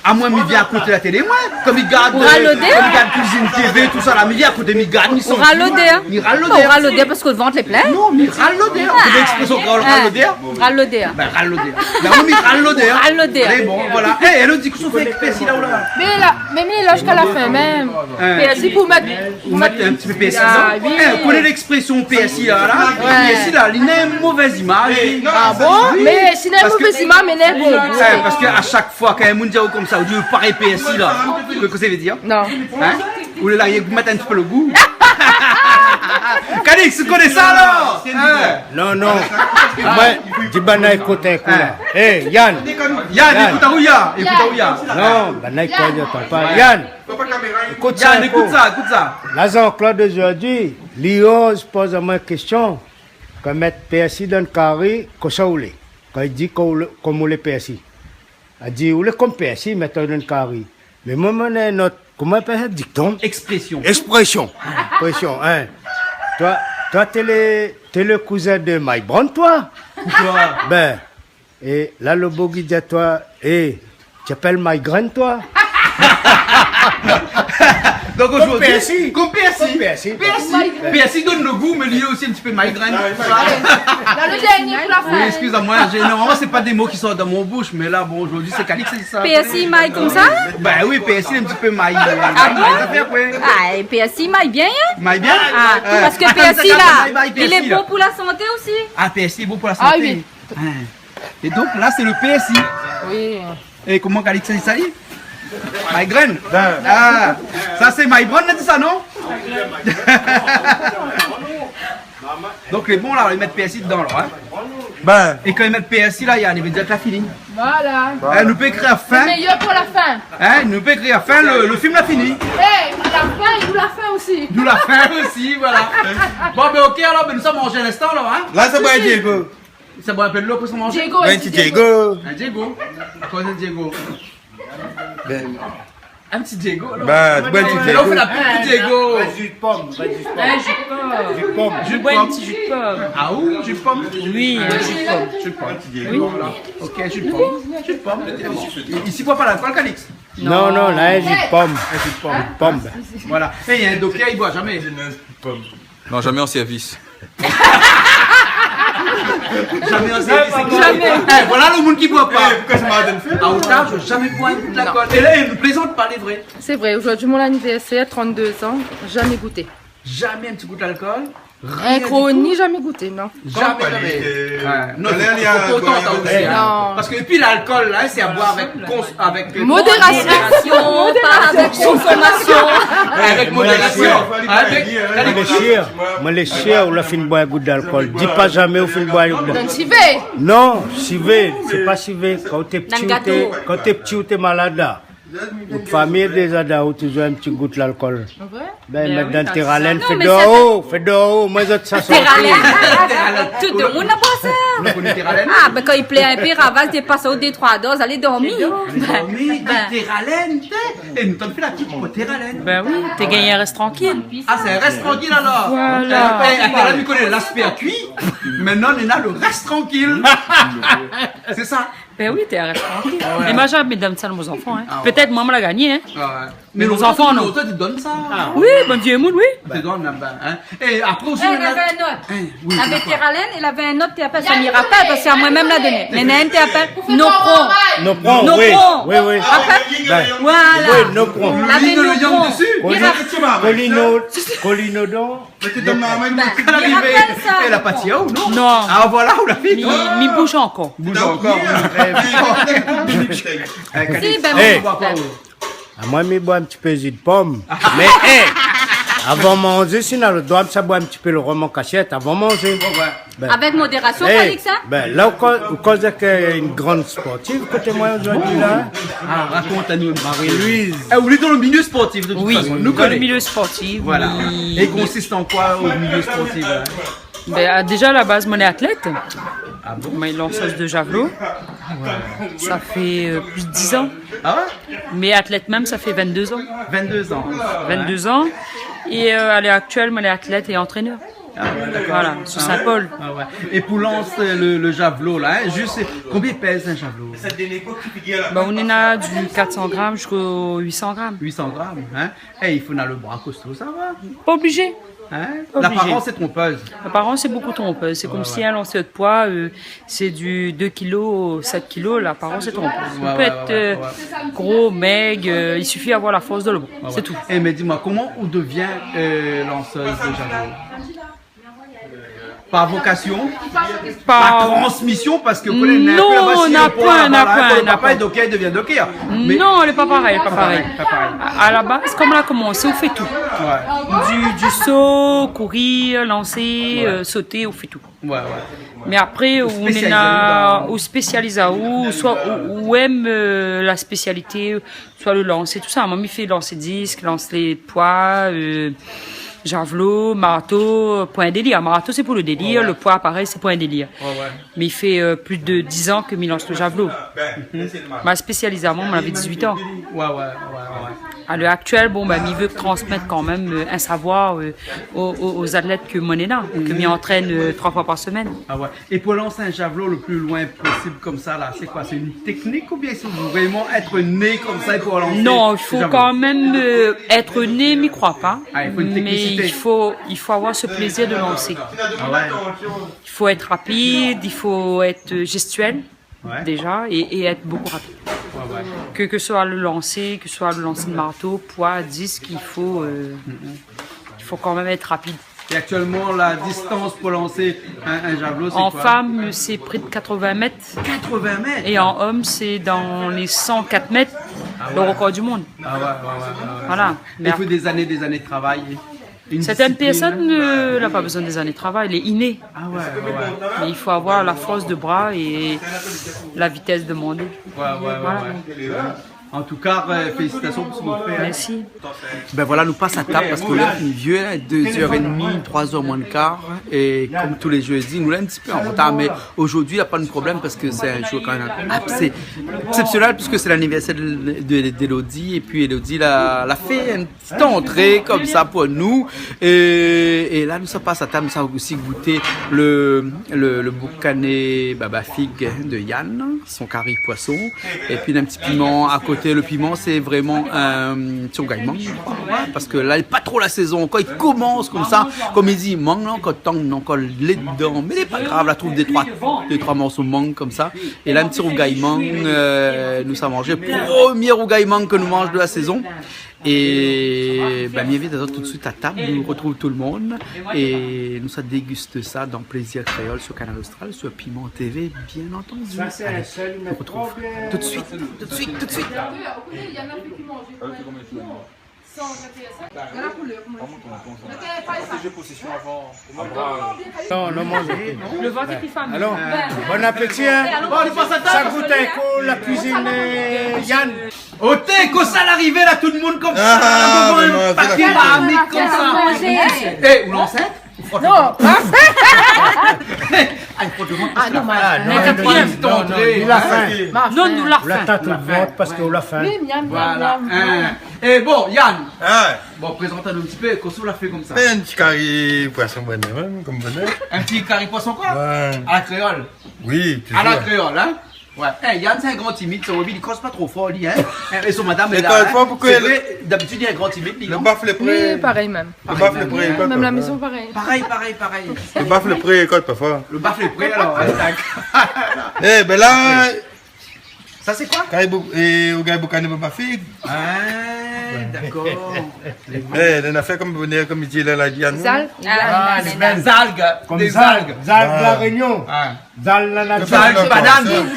À moi, il vient à côté de la télé, moi. Comme il garde. Aura l'odeur? Comme il garde cuisine TV, tout ça, là. Mais il vient à côté, il garde. On râle l'odeur. Il râle On l'odeur. râle l'odeur parce que le ventre est plein. Non, mais il râle l'odeur. Vous avez l'expression qu'on râle l'odeur? Râle l'odeur. Ben, râle l'odeur. Ben, oui, mais il râle l'odeur. Râle l'odeur. Mais bon, voilà. Eh, elle a dit que ça fait exprès, là ou là. Mais là, même il est là jusqu'à la fin même. PSI pour mettre. Vous mettez un petit peu PSI, Ah, non? oui. Eh, vous connaissez l'expression PSI là, là? Ouais. PSI là, il a une mauvaise image. Ah bon? Oui. Mais si n'est Parce que- mauvaise image, mais n'est bon. Eh, parce qu'à chaque fois qu'un monde dit comme ça, vous dites pareil PSI là, qu'est-ce que ça veut dire? Non. Hein? Vous voulez là, vous mettez un petit peu le goût? Cadix, tu connais ça alors? Hein? Non, non. Moi, dis bana écoute un coup là. Hé, Yann. Yann, écoute à Ouya, écoute à Ouya. Non, bana écoute, j'entends pas. Yann, écoute ça. Yann, écoute ça, écoute ça. Là, Jean-Claude aujourd'hui, Léo se pose à moi une question. Quand mettre PSI dans le carré, qu'est-ce que ça voulait? Quand il dit comme on les PSI. Il dit, vous comme PSI, mettons dans le carré. Mais moi, on a notre, comment on appelle ça, dicton? Expression. Expression. Expression, hein. Toi, t'es le cousin de Mike Brown, toi? Pourquoi? Ben, et là, le beau dit à toi, tu appelles Mike Grant, toi? Donc aujourd'hui, PSI. comme PSI. PSI. PSI donne le goût, mais lié aussi un petit peu migraine. Dans le dernier pour la Oui, fin. excusez-moi, normalement c'est pas des mots qui sortent de mon bouche, mais là bon aujourd'hui c'est Calix qui dit ça. PSI maille comme ça? Ben oui, PSI un petit peu maille. Ah, et PSI maille bien, hein? Maille bien? Ah, parce que PSI là, il est bon pour la santé aussi. Ah, PSI est bon pour la santé. Ah oui. Ah. Et donc là c'est le PSI. Oui. Et comment Calix dit ça? Migraine? Ah, ça c'est Maïbron, on a dit ça, non? Donc les bons là, on les met PSI dedans là. Hein? Ben, Et quand ils mettent PSI là, il y a déjà que la fini. Voilà. Nous peut écrire à fin. Meilleur pour la fin. Hein, nous peut écrire à fin, le film l'a fini. Hey, la fin, il nous la fin aussi. Nous la fin aussi, voilà. Bon, ben ok, alors ben, nous sommes mangés à l'instant là. Hein? là, c'est pas Diego. Ça boit un peu de l'eau pour se manger. Diego, Ben, petit Diego. Un Diego. Quoi c'est Diego? Un petit Diego. Alors. Ben, ben, petit Mais là, on fait Diego. la pub de Diego. Jus de pomme, jus de pomme. Un jus de pomme. Jus Je de bois un pomme. petit jus de pomme. Ah où? Jus de pomme? Oui, un jus de pomme. Jus de pomme. Oui. Voilà. Ok, jus de pomme. Jus de pomme. Ici, boit pas l'alcool, Calix. Non, non, là, jus de pomme. Jus de pomme. Pomme. Voilà. Et il y a un docker, il boit jamais. Non, jamais en service. Jamais en service. Jamais. Eh, voilà le monde qui boit pas. Pourquoi ça m'a donné fait? À Outa, je jamais bois un coup de l'alcool. Et là, il ne plaisante pas les vrais. C'est vrai, aujourd'hui mon anniversaire, 32 ans, jamais goûté. Jamais un petit goût d'alcool. Un chrony, jamais goûté, non. Jamais, jamais. Ouais. Non, Là, il y a faut autant un- aussi, hein. Non. Parce que et puis l'alcool là, c'est à boire avec Modération. Modération, pas avec consommation. Avec modération. Avec Moi, les chiens, on la fin de boire un goût d'alcool. Dis pas jamais au fin de boire un goût d'alcool. Donc, si vais. Non, civé, c'est pas civé. Quand t'es petit, Dans le gâteau. quand t'es petit ou t'es malade là. Une famille des adas où tu joues un petit goût de l'alcool. Ben, maintenant, t'es ralène, Non, fais mais dehors, moi, je ça sort. Terralène. Tout le monde n'a pas ça. Ah, ben quand il plaît un peu, ravasse des passes au D3 doses, allez dormir. Mais t'es ralène, et nous t'en fait la petite pour t'es ralène. Ben oui, t'es gagné, reste tranquille. Ah, c'est un reste tranquille alors. Voilà. Là, tu connais l'aspect à cuit. Maintenant, on a le reste tranquille. C'est ça. Ben oui, t'es arrêté tranquille. Et moi, j'ai donne ça à nos enfants. Hein. Ah ouais. Peut-être maman l'a gagné. Hein. Ah ouais. Mais nos l'autre, enfants, non. l'autre, tu donnes ça. Oui, bon Dieu, moule, oui. Tu donnes là-bas. Hein. Et après aussi, Elle avait un autre. oui, Avec Terralen, il avait un autre thérapeute. Ça m'y rappelle parce que c'est à moi-même la donné. Mais il y a un thérapeute, Nopron. Nos prends, Nos oui. prends. Oui, oui. Après, Ben, voilà. oui, nos prends. Il avait le yam Nopron. dessus. Colinodon. Mais tu donnes ma main, Ben, quand il arrivé, rappelle ça, elle a le pas tiré ou non? Non. Ah voilà, où la fille. Mi bouge encore. Bouge encore. Si, ben, Hey. on voit pas. Moi, je bois un petit peu de pomme. Mais, avant de manger, sinon, le doigt, ça boit un petit peu le roman cachette avant de manger. Ben, Avec modération, hey, Félix, hein? ben, là, au cause d'une grande sportive, côté moi aujourd'hui, là, Ah, raconte à nous. Marie-Louise. Ah, vous êtes dans le milieu sportif de toute Oui, façon. Nous dans le connaissons. milieu sportif. Voilà. oui. Et consiste en quoi au milieu sportif là? Ben, déjà, à la base, mon est athlète. Ah bon? Mais lanceuse de javelot. Ça fait plus de 10 ans. Ah ouais? Mais athlète même, ça fait 22 ans. 22 ans. 22 ans. Et à l'heure actuelle, mon est athlète et entraîneur. Ah ouais, d'accord. Voilà, sur Saint-Paul. Ah ouais. Et pour lancer le javelot là, hein, juste combien pèse un javelot? Ben, on est là du 400 grammes jusqu'aux 800 grammes. 800 grammes, hein? Et il faut dans le bras costaud, ça va? Pas obligé. Hein? Obligé. L'apparence est trompeuse. Apparemment, c'est beaucoup trompeuse. C'est comme si un lancer de poids, c'est du 2 kg, 7 kg. L'apparence est trompeuse. On peut ouais, être ouais. gros, maigre, il suffit d'avoir la force de l'homme. C'est tout. Et mais dis-moi, comment on devient lanceuse de javelot? Par vocation? Par transmission? Parce que Non, on n'a point, Le papa est docker, il devient docker. Mais... Non, elle n'est pas pareil, pas pareil. Pas pareil. À la base, comme on a commencé, on fait tout. Ouais. Du saut, courir, lancer, sauter, on fait tout. Ouais. Mais après, on est spécialisé là, dans- ou spécialisé ou soit ou aime la spécialité, soit le lancer, tout ça. Moi, il fait lancer disque, lancer poids, javelot, marathon, point délire. Marathon, c'est pour le délire, le poids, pareil, c'est point délire. Mais il fait plus de 10 ans que il lance le javelot. Ma spécialisée avant, on avait 18 ans. Ouais. À l'heure actuelle, bon, ben, il veut transmettre quand même un savoir aux athlètes que moi, là, que m'y entraîne 3 fois par semaine. Ah ouais. Et pour lancer un javelot le plus loin possible comme ça, là, c'est quoi? C'est une technique ou bien c'est vraiment être né comme ça pour lancer? Non, il faut le javelot? quand même être né, m'y crois pas. Ah, il faut une mais technicité. il faut avoir ce plaisir de lancer. Ah ouais. Il faut être rapide, il faut être gestuel, Ouais. déjà, et être beaucoup rapide. Ouais. Que ce soit le lancer, que ce soit le lancer de marteau, poids, disque, il faut quand même être rapide. Et actuellement, la distance pour lancer un javelot, c'est En quoi? femme, c'est près de 80 mètres. 80 mètres. Et en homme, c'est dans les 104 mètres, le record du monde. Ah ouais. Voilà. Il faut des années de travail. Une Certaines discipline. personnes n'ont pas besoin des années de travail, elle est innée. Ah ouais. Mais il faut avoir la force de bras et la vitesse demandée. Ouais. En tout cas, félicitations pour ce que vous faites. Merci. Ben voilà, nous passe à table parce que l'heure est vieux, 2h30, 3h moins le quart. Et comme tous les jeudis, nous l'avons un petit peu en retard. Mais aujourd'hui, il n'y a pas de problème parce que c'est un jour quand même assez exceptionnel puisque c'est l'anniversaire d'Elodie. Et puis Elodie l'a fait une petite entrée comme ça pour nous. Et là, nous sommes passe à table, nous avons aussi goûté le boucané baba figue de Yann, son curry poisson. Et puis un petit piment à côté. Le piment, c'est vraiment un tsurgaïman, parce que là, il n'est pas trop la saison. Quand il commence comme ça, comme il dit, mangue, quand on encore les dedans, mais il n'est pas grave, là, trouve des trois morceaux de mangue comme ça. Et là, un petit rougaïman, nous avons mangé premier rougaïman que nous mangeons de la saison. Et ben, bienvenue tout de suite à table, nous retrouvons tout le monde et nous ça déguste ça dans Plaisir Créole sur Canal Austral, sur Piment TV, bien entendu. Allez, on se retrouve tout de suite. Il y en a qui mangent. Sans il y en a couleur. Non, mange. Le ventre est famille. Alors, bon appétit. Hein? Bon, on passe à table. Ça goûte un coup, la cuisine Yann. Au thé, quand ça l'arrivée là, tout le monde comme ça, Ah, un mais paquet non, d'amiques comme ça. Eh, ou l'enceinte? Non, Ah non, Il a faim. Non, nous l'a La fait. tête au ventre parce qu'on l'a faim. Voilà. Et bon, Yann, Ah, bon, présente-nous un petit peu, qu'est-ce qu'on l'a fait comme ça? un petit curry poisson bonheur, comme bonheur. Un petit curry poisson quoi? Ouais. À la créole. Oui, À la toujours. créole, hein? Ouais. Yann, c'est un grand timide. Son mobile, il crosse pas trop fort, lui. Hein. Et son madame, Mais elle quand il faut, pourquoi c'est elle- vrai, d'habitude, il est un grand timide, lui, Le non? baffle est Oui, prêt. pareil même. Le baffle est prêt, écoute. Même la maison, pareil. Pareil. Le baffle est prêt, écoute, parfois. Le baffle est prêt, alors. Ouais, tac. Eh, ben là, Ça, c'est quoi? quand il y a Boucané Babafig, Ah, d'accord. eh, on a fait comme il dit là, la Diane. Zal. Ah, les belles algues. Comme Des Zal, algues. Zal de la Réunion. Ah. Zal la Zal, nature. Banane.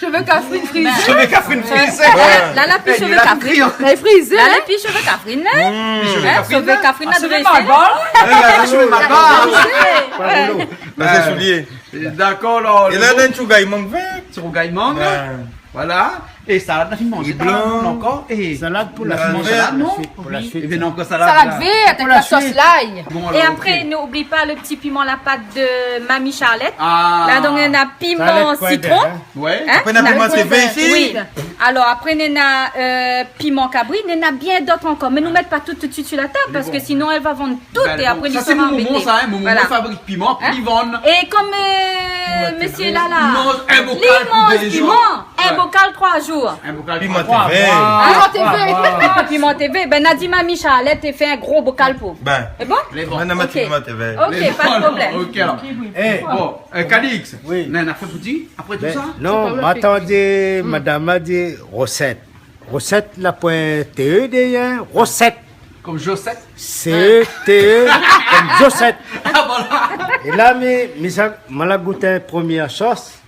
Je veux Catherine frisée. Je vais Catherine frisée. Là, la plus Elle est cheveux là, Catherine. criant. Elle est frisée. Là, la plus cheveux Catherine. Cheveux Catherine a dressé. Je vais ma barre. Là, c'est soulier. D'accord, là. Et là, dans le chouga, il manque 20. Sur Gaïmang. Voilà. Et salade, on a fait manger. Blanc. Encore. Et Salade pour la Salade suite. salade, non? Pour la Et suite. bien encore salade. Salade là. verte avec la sauce l'ail. Bon, Et alors, après, ok. n'oublie pas le petit piment, la pâte de Mamie Charlotte. Ah. Là, donc, on a piment Salade quoi, citron. hein? Ouais. Hein? Après, on a piment TV ici. Oui. Alors, après, on a piment cabri. On a bien d'autres encore. Mais nous mettons pas tout de suite sur la table parce que sinon, elle va vendre toutes Ben, et après, ça, ils c'est seront mon moment, embêtés. ça, hein. Mon moment Voilà. fabrique piment, puis Hein? ils vendent. Et comme monsieur là, Il mange un bocal il pour mange des piment, jours. un Ouais. bocal 3 jours. Un bocal Piment trois. TV. Ah, TV. Ah, piment TV. Ben, Nadia Mamie Charlotte, t'as fait un gros bocal pour. Ben, C'est bon? Les bons. on a mis Ok. Piment TV. Ok, pas de problème. Ok, alors. Eh, Bon, Calix. Oui. On a fait petit après tout ben, ça? non, m'attendez, madame a dit recette. Recette, la point TE derrière, recette. Comme Josette. C-E-T-E, comme Josette. Ah, voilà. Et là, m'a goûté la première sauce.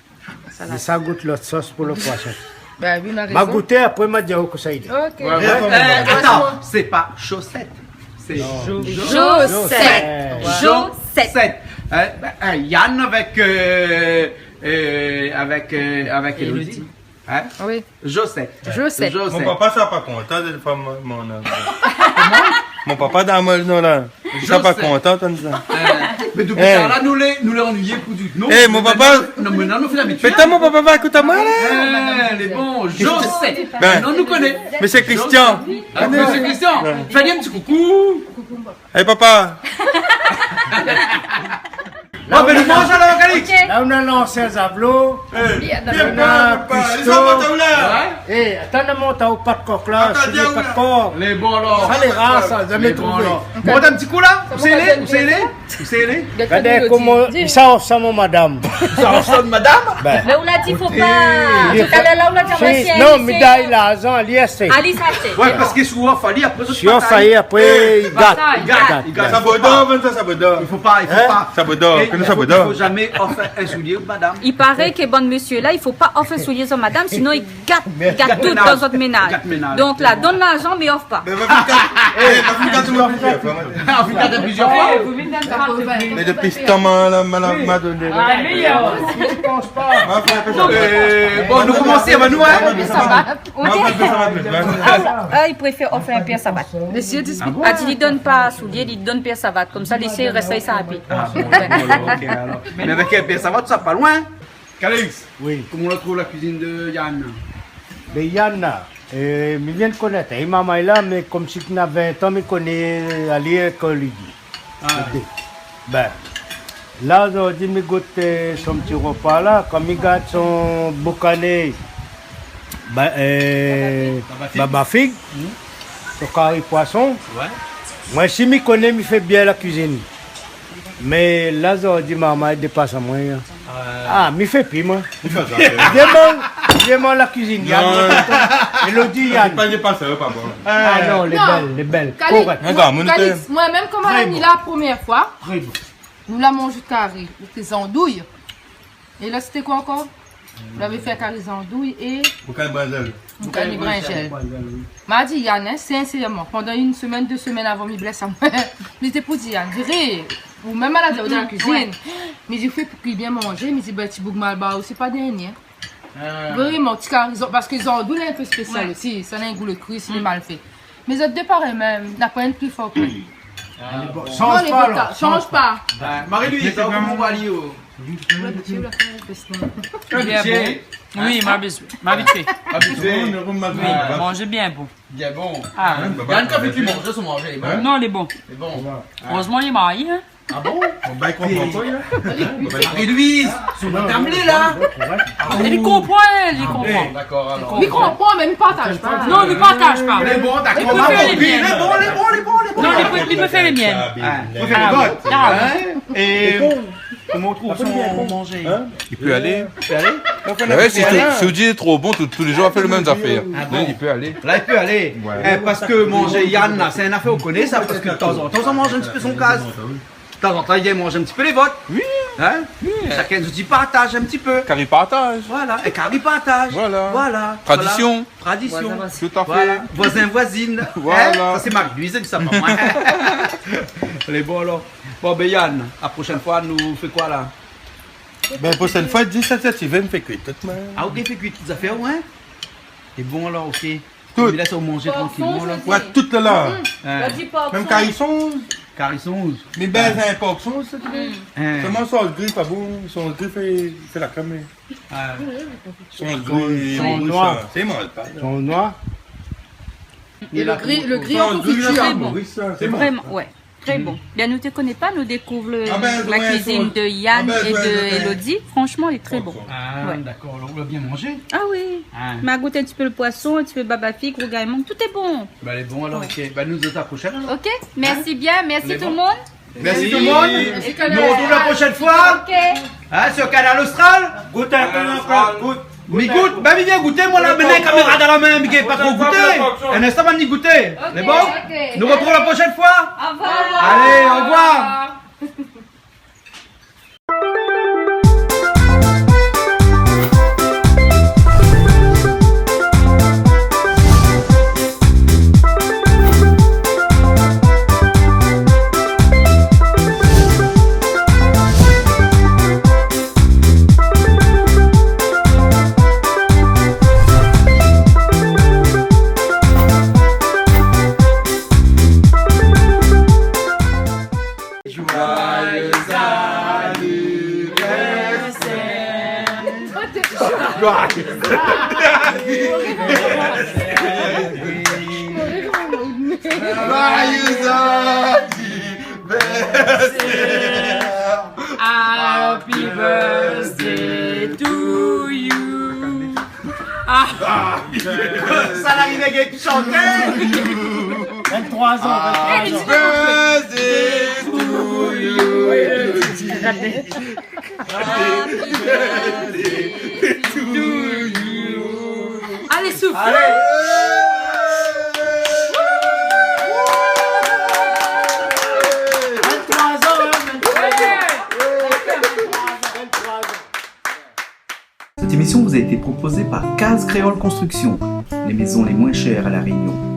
Mais ça goûte l'autre sauce pour le poisson. Ben oui, on a M'a raison. goûté, après m'a dit oh, que ça y est. Ok. Ouais, ouais. Attends, c'est pas chaussette. C'est Josette. Josette. Yann avec Elodie. Hein? Oui. Josette. Josette. Mon papa, ça pas content de faire mon nom. Mon papa, dans mon nom là, il n'est pas content de ça. Mais depuis Eh. ça, là, nous les ennuyés pour du. Non, Eh, mon papa. Non, mais non, nous fait l'habitude. Mais t'as mon papa va écouter moi là. Eh, les bons, Josette. Ben. Non, nous connaît. Mais c'est Christian. Ah, Monsieur Christian, fais un petit coucou. Hey papa. Bon, ben, nous mange alors, Calix. Là, on a lancé un zablot. Viens on pas, a papa. Les cuistot. enfants là. Eh, attends, on monte au pas de coq là, Attends, c'est des tiens, pas de là. porc. Les bons alors. Ça, les races, ça, jamais Les bons trouvé. alors. Bon, t'as un petit coup là? Vous savez les? Regardez comment ça ressemble, madame. Ça ressemble, madame? Ben, Mais on l'a dit, faut pas. Tout à l'heure, là, on l'a dit, si- non, mais là, il a raison, il y a c'est. Alice a fait. Ouais, parce que souvent, fallait après ça. Si on faillit, après, il gâte. Il gâte. Sabodor, ça Sabodor. Il faut pas. Sabodor, Et que nous il Sabodor. faut jamais offrir un soulier, madame. Il paraît que bon monsieur là, il faut pas offrir souliers sur madame, sinon il gâte tout ménage. dans votre ménage. Gâte ménage. Donc là, donne l'argent mais offre pas. Mais va faire tout le monde. Ah, vous gâtez plusieurs fois. Mais depuis ce temps, m'a donné. Bon, nous commençons, on va nous, hein. Il préfère offrir un pierre savate. Laissez discuter. Ah, tu lui donnes pas souliers, il donne pierre savate. Comme ça, laissez rester ça rapide. Ok, alors. Mais avec un peu, ça va, tout ça, pas loin. Calix, Oui. comment on trouve la cuisine de Yann? Mais Yann, je viens de connaître. Il m'a là, mais comme si tu as 20 ans, je connais Ali et Coligi. Ben, là, aujourd'hui, je goûte son petit repas là. Comme il gâte son boucané, babafig, son carré poisson. Ouais. Moi, si je connais, je fais bien la cuisine. Mais là, aujourd'hui, maman, elle dépasse à moi. Ah, je fais plus, moi. Demande la cuisine, Yann. Elodie, Yann. Pas dépassé, pas bon. Ah non, les Non. belles, les belles. Calix, Correct. Regarde, mon Calix, moi-même, comme on a mis la première fois, Très bon. nous l'avons mangé carré, des andouilles. Et là, c'était quoi encore? Vous l'avez fait carré des andouilles et Boucan Brazil. du carré bringel. M'a dit Yann, hein, sincèrement, pendant une semaine, 2 semaines avant, il blesse à moi. J'étais pour dire Yann, dirais, ou même à la dans la cuisine. Mais j'ai fait pour qu'il bien manger, mais j'ai dit, bah, tu bouges mal, bah, c'est pas dernier. Vraiment, petit carré, parce qu'ils ont un goût un peu spécial aussi. Ça n'a un goût le cru, c'est mal fait. Mais les autres deux pareils même, n'a pas un plus fort que lui. Change les pas, botas, là. change pas. Marie-Louise, comment on va aller au. Bien bon. Oui, m'a vite fait. Oui, manger bien bon. Bien bon. Ah, Yann, quand tu manges, ça manger. non, il est bon. C'est bon. Heureusement, il est marié. Hein? Ah bon? Ben, il comprend pas, là. Et Louise, sur le tamelé là. Il comprend, il comprend. D'accord, alors. Il comprend, mais il partage pas. Non, il ne partage pas. Les bons, d'accord. Il peut faire les miennes. Les bons. Non, il peut faire les miennes. Il peut faire les votes. Ah, Hein? Et comment on trouve son manger? Il peut aller. Il peut aller? Ouais, si Soudi est trop bon, tous les jours on fait les mêmes affaires. bon? Il peut aller. Là, il peut aller. Parce que manger Yann, là, c'est une affaire, on connaît ça, parce que de temps en temps, on mange un petit peu son case. De temps en temps, il vient manger un petit peu les votes. Oui. Hein? Chacun nous dit partage un petit peu. Car il partage. Voilà. Et car il partage. Voilà. Tradition. Voilà. Tradition. Tout à fait. Voilà. Voisin, voisine. Voilà. Hein? Ça, c'est Marc Louise, ça, pas moi. Elle est bon, alors. Bon, ben Yann, la prochaine fois, nous fait quoi, là? Ben, pour cette fois, 17, tu vas me faire cuire tout, man. Ah, ok, fait cuire toutes les affaires, ouais? C'est bon, alors, ok. Tout. Il laisse au manger tranquillement, là. Ouais, tout là. Hein. Même quand ils sont. Car ils sont où? Mais ben, c'est un porc sont, ça, tu veux. Hein. Seulement son gris, pas bon. Son gris fait la crème. Ah. Son gris, Son noir. c'est mal, pas. Son noir. Et le gris en Son gris, confiture. là, bon. Maurice, ça, c'est mal. Vraiment, ouais. Très bon. Bien, nous ne te connais pas, nous découvrons Ah ben, la ouais, cuisine de Yann ah ben, et ouais, de ouais. Elodie. Franchement, il est très bon. Ah, Ouais. d'accord, alors on l'a bien mangé. Ah oui. Ah. M'a goûté un petit peu le poisson, un petit peu le babafique, rougaillement, tout est bon. Bah, elle est bon, alors, ok. Bah, nous, à la prochaine, alors. Ok, merci bien, merci est tout bon. le monde. Merci tout le monde. Merci, Nous on retrouve la prochaine fois. Ok. Hein, sur Canal Austral. Goûte un peu encore, goûte. Mais goûte, bah, viens goûter, moi, là, maintenant, la caméra dans la main, mais pas trop goûter. Un instant, on va y goûter. C'est bon? ok. Nous retrouvons la prochaine fois. Au revoir. Allez, au revoir. Happy birthday to you. Ça l'arrive avec qui chantait. 23 ans, 23 ans. Allez, souffle. Cette émission vous a été proposée par Case Créole Construction, les maisons les moins chères à La Réunion.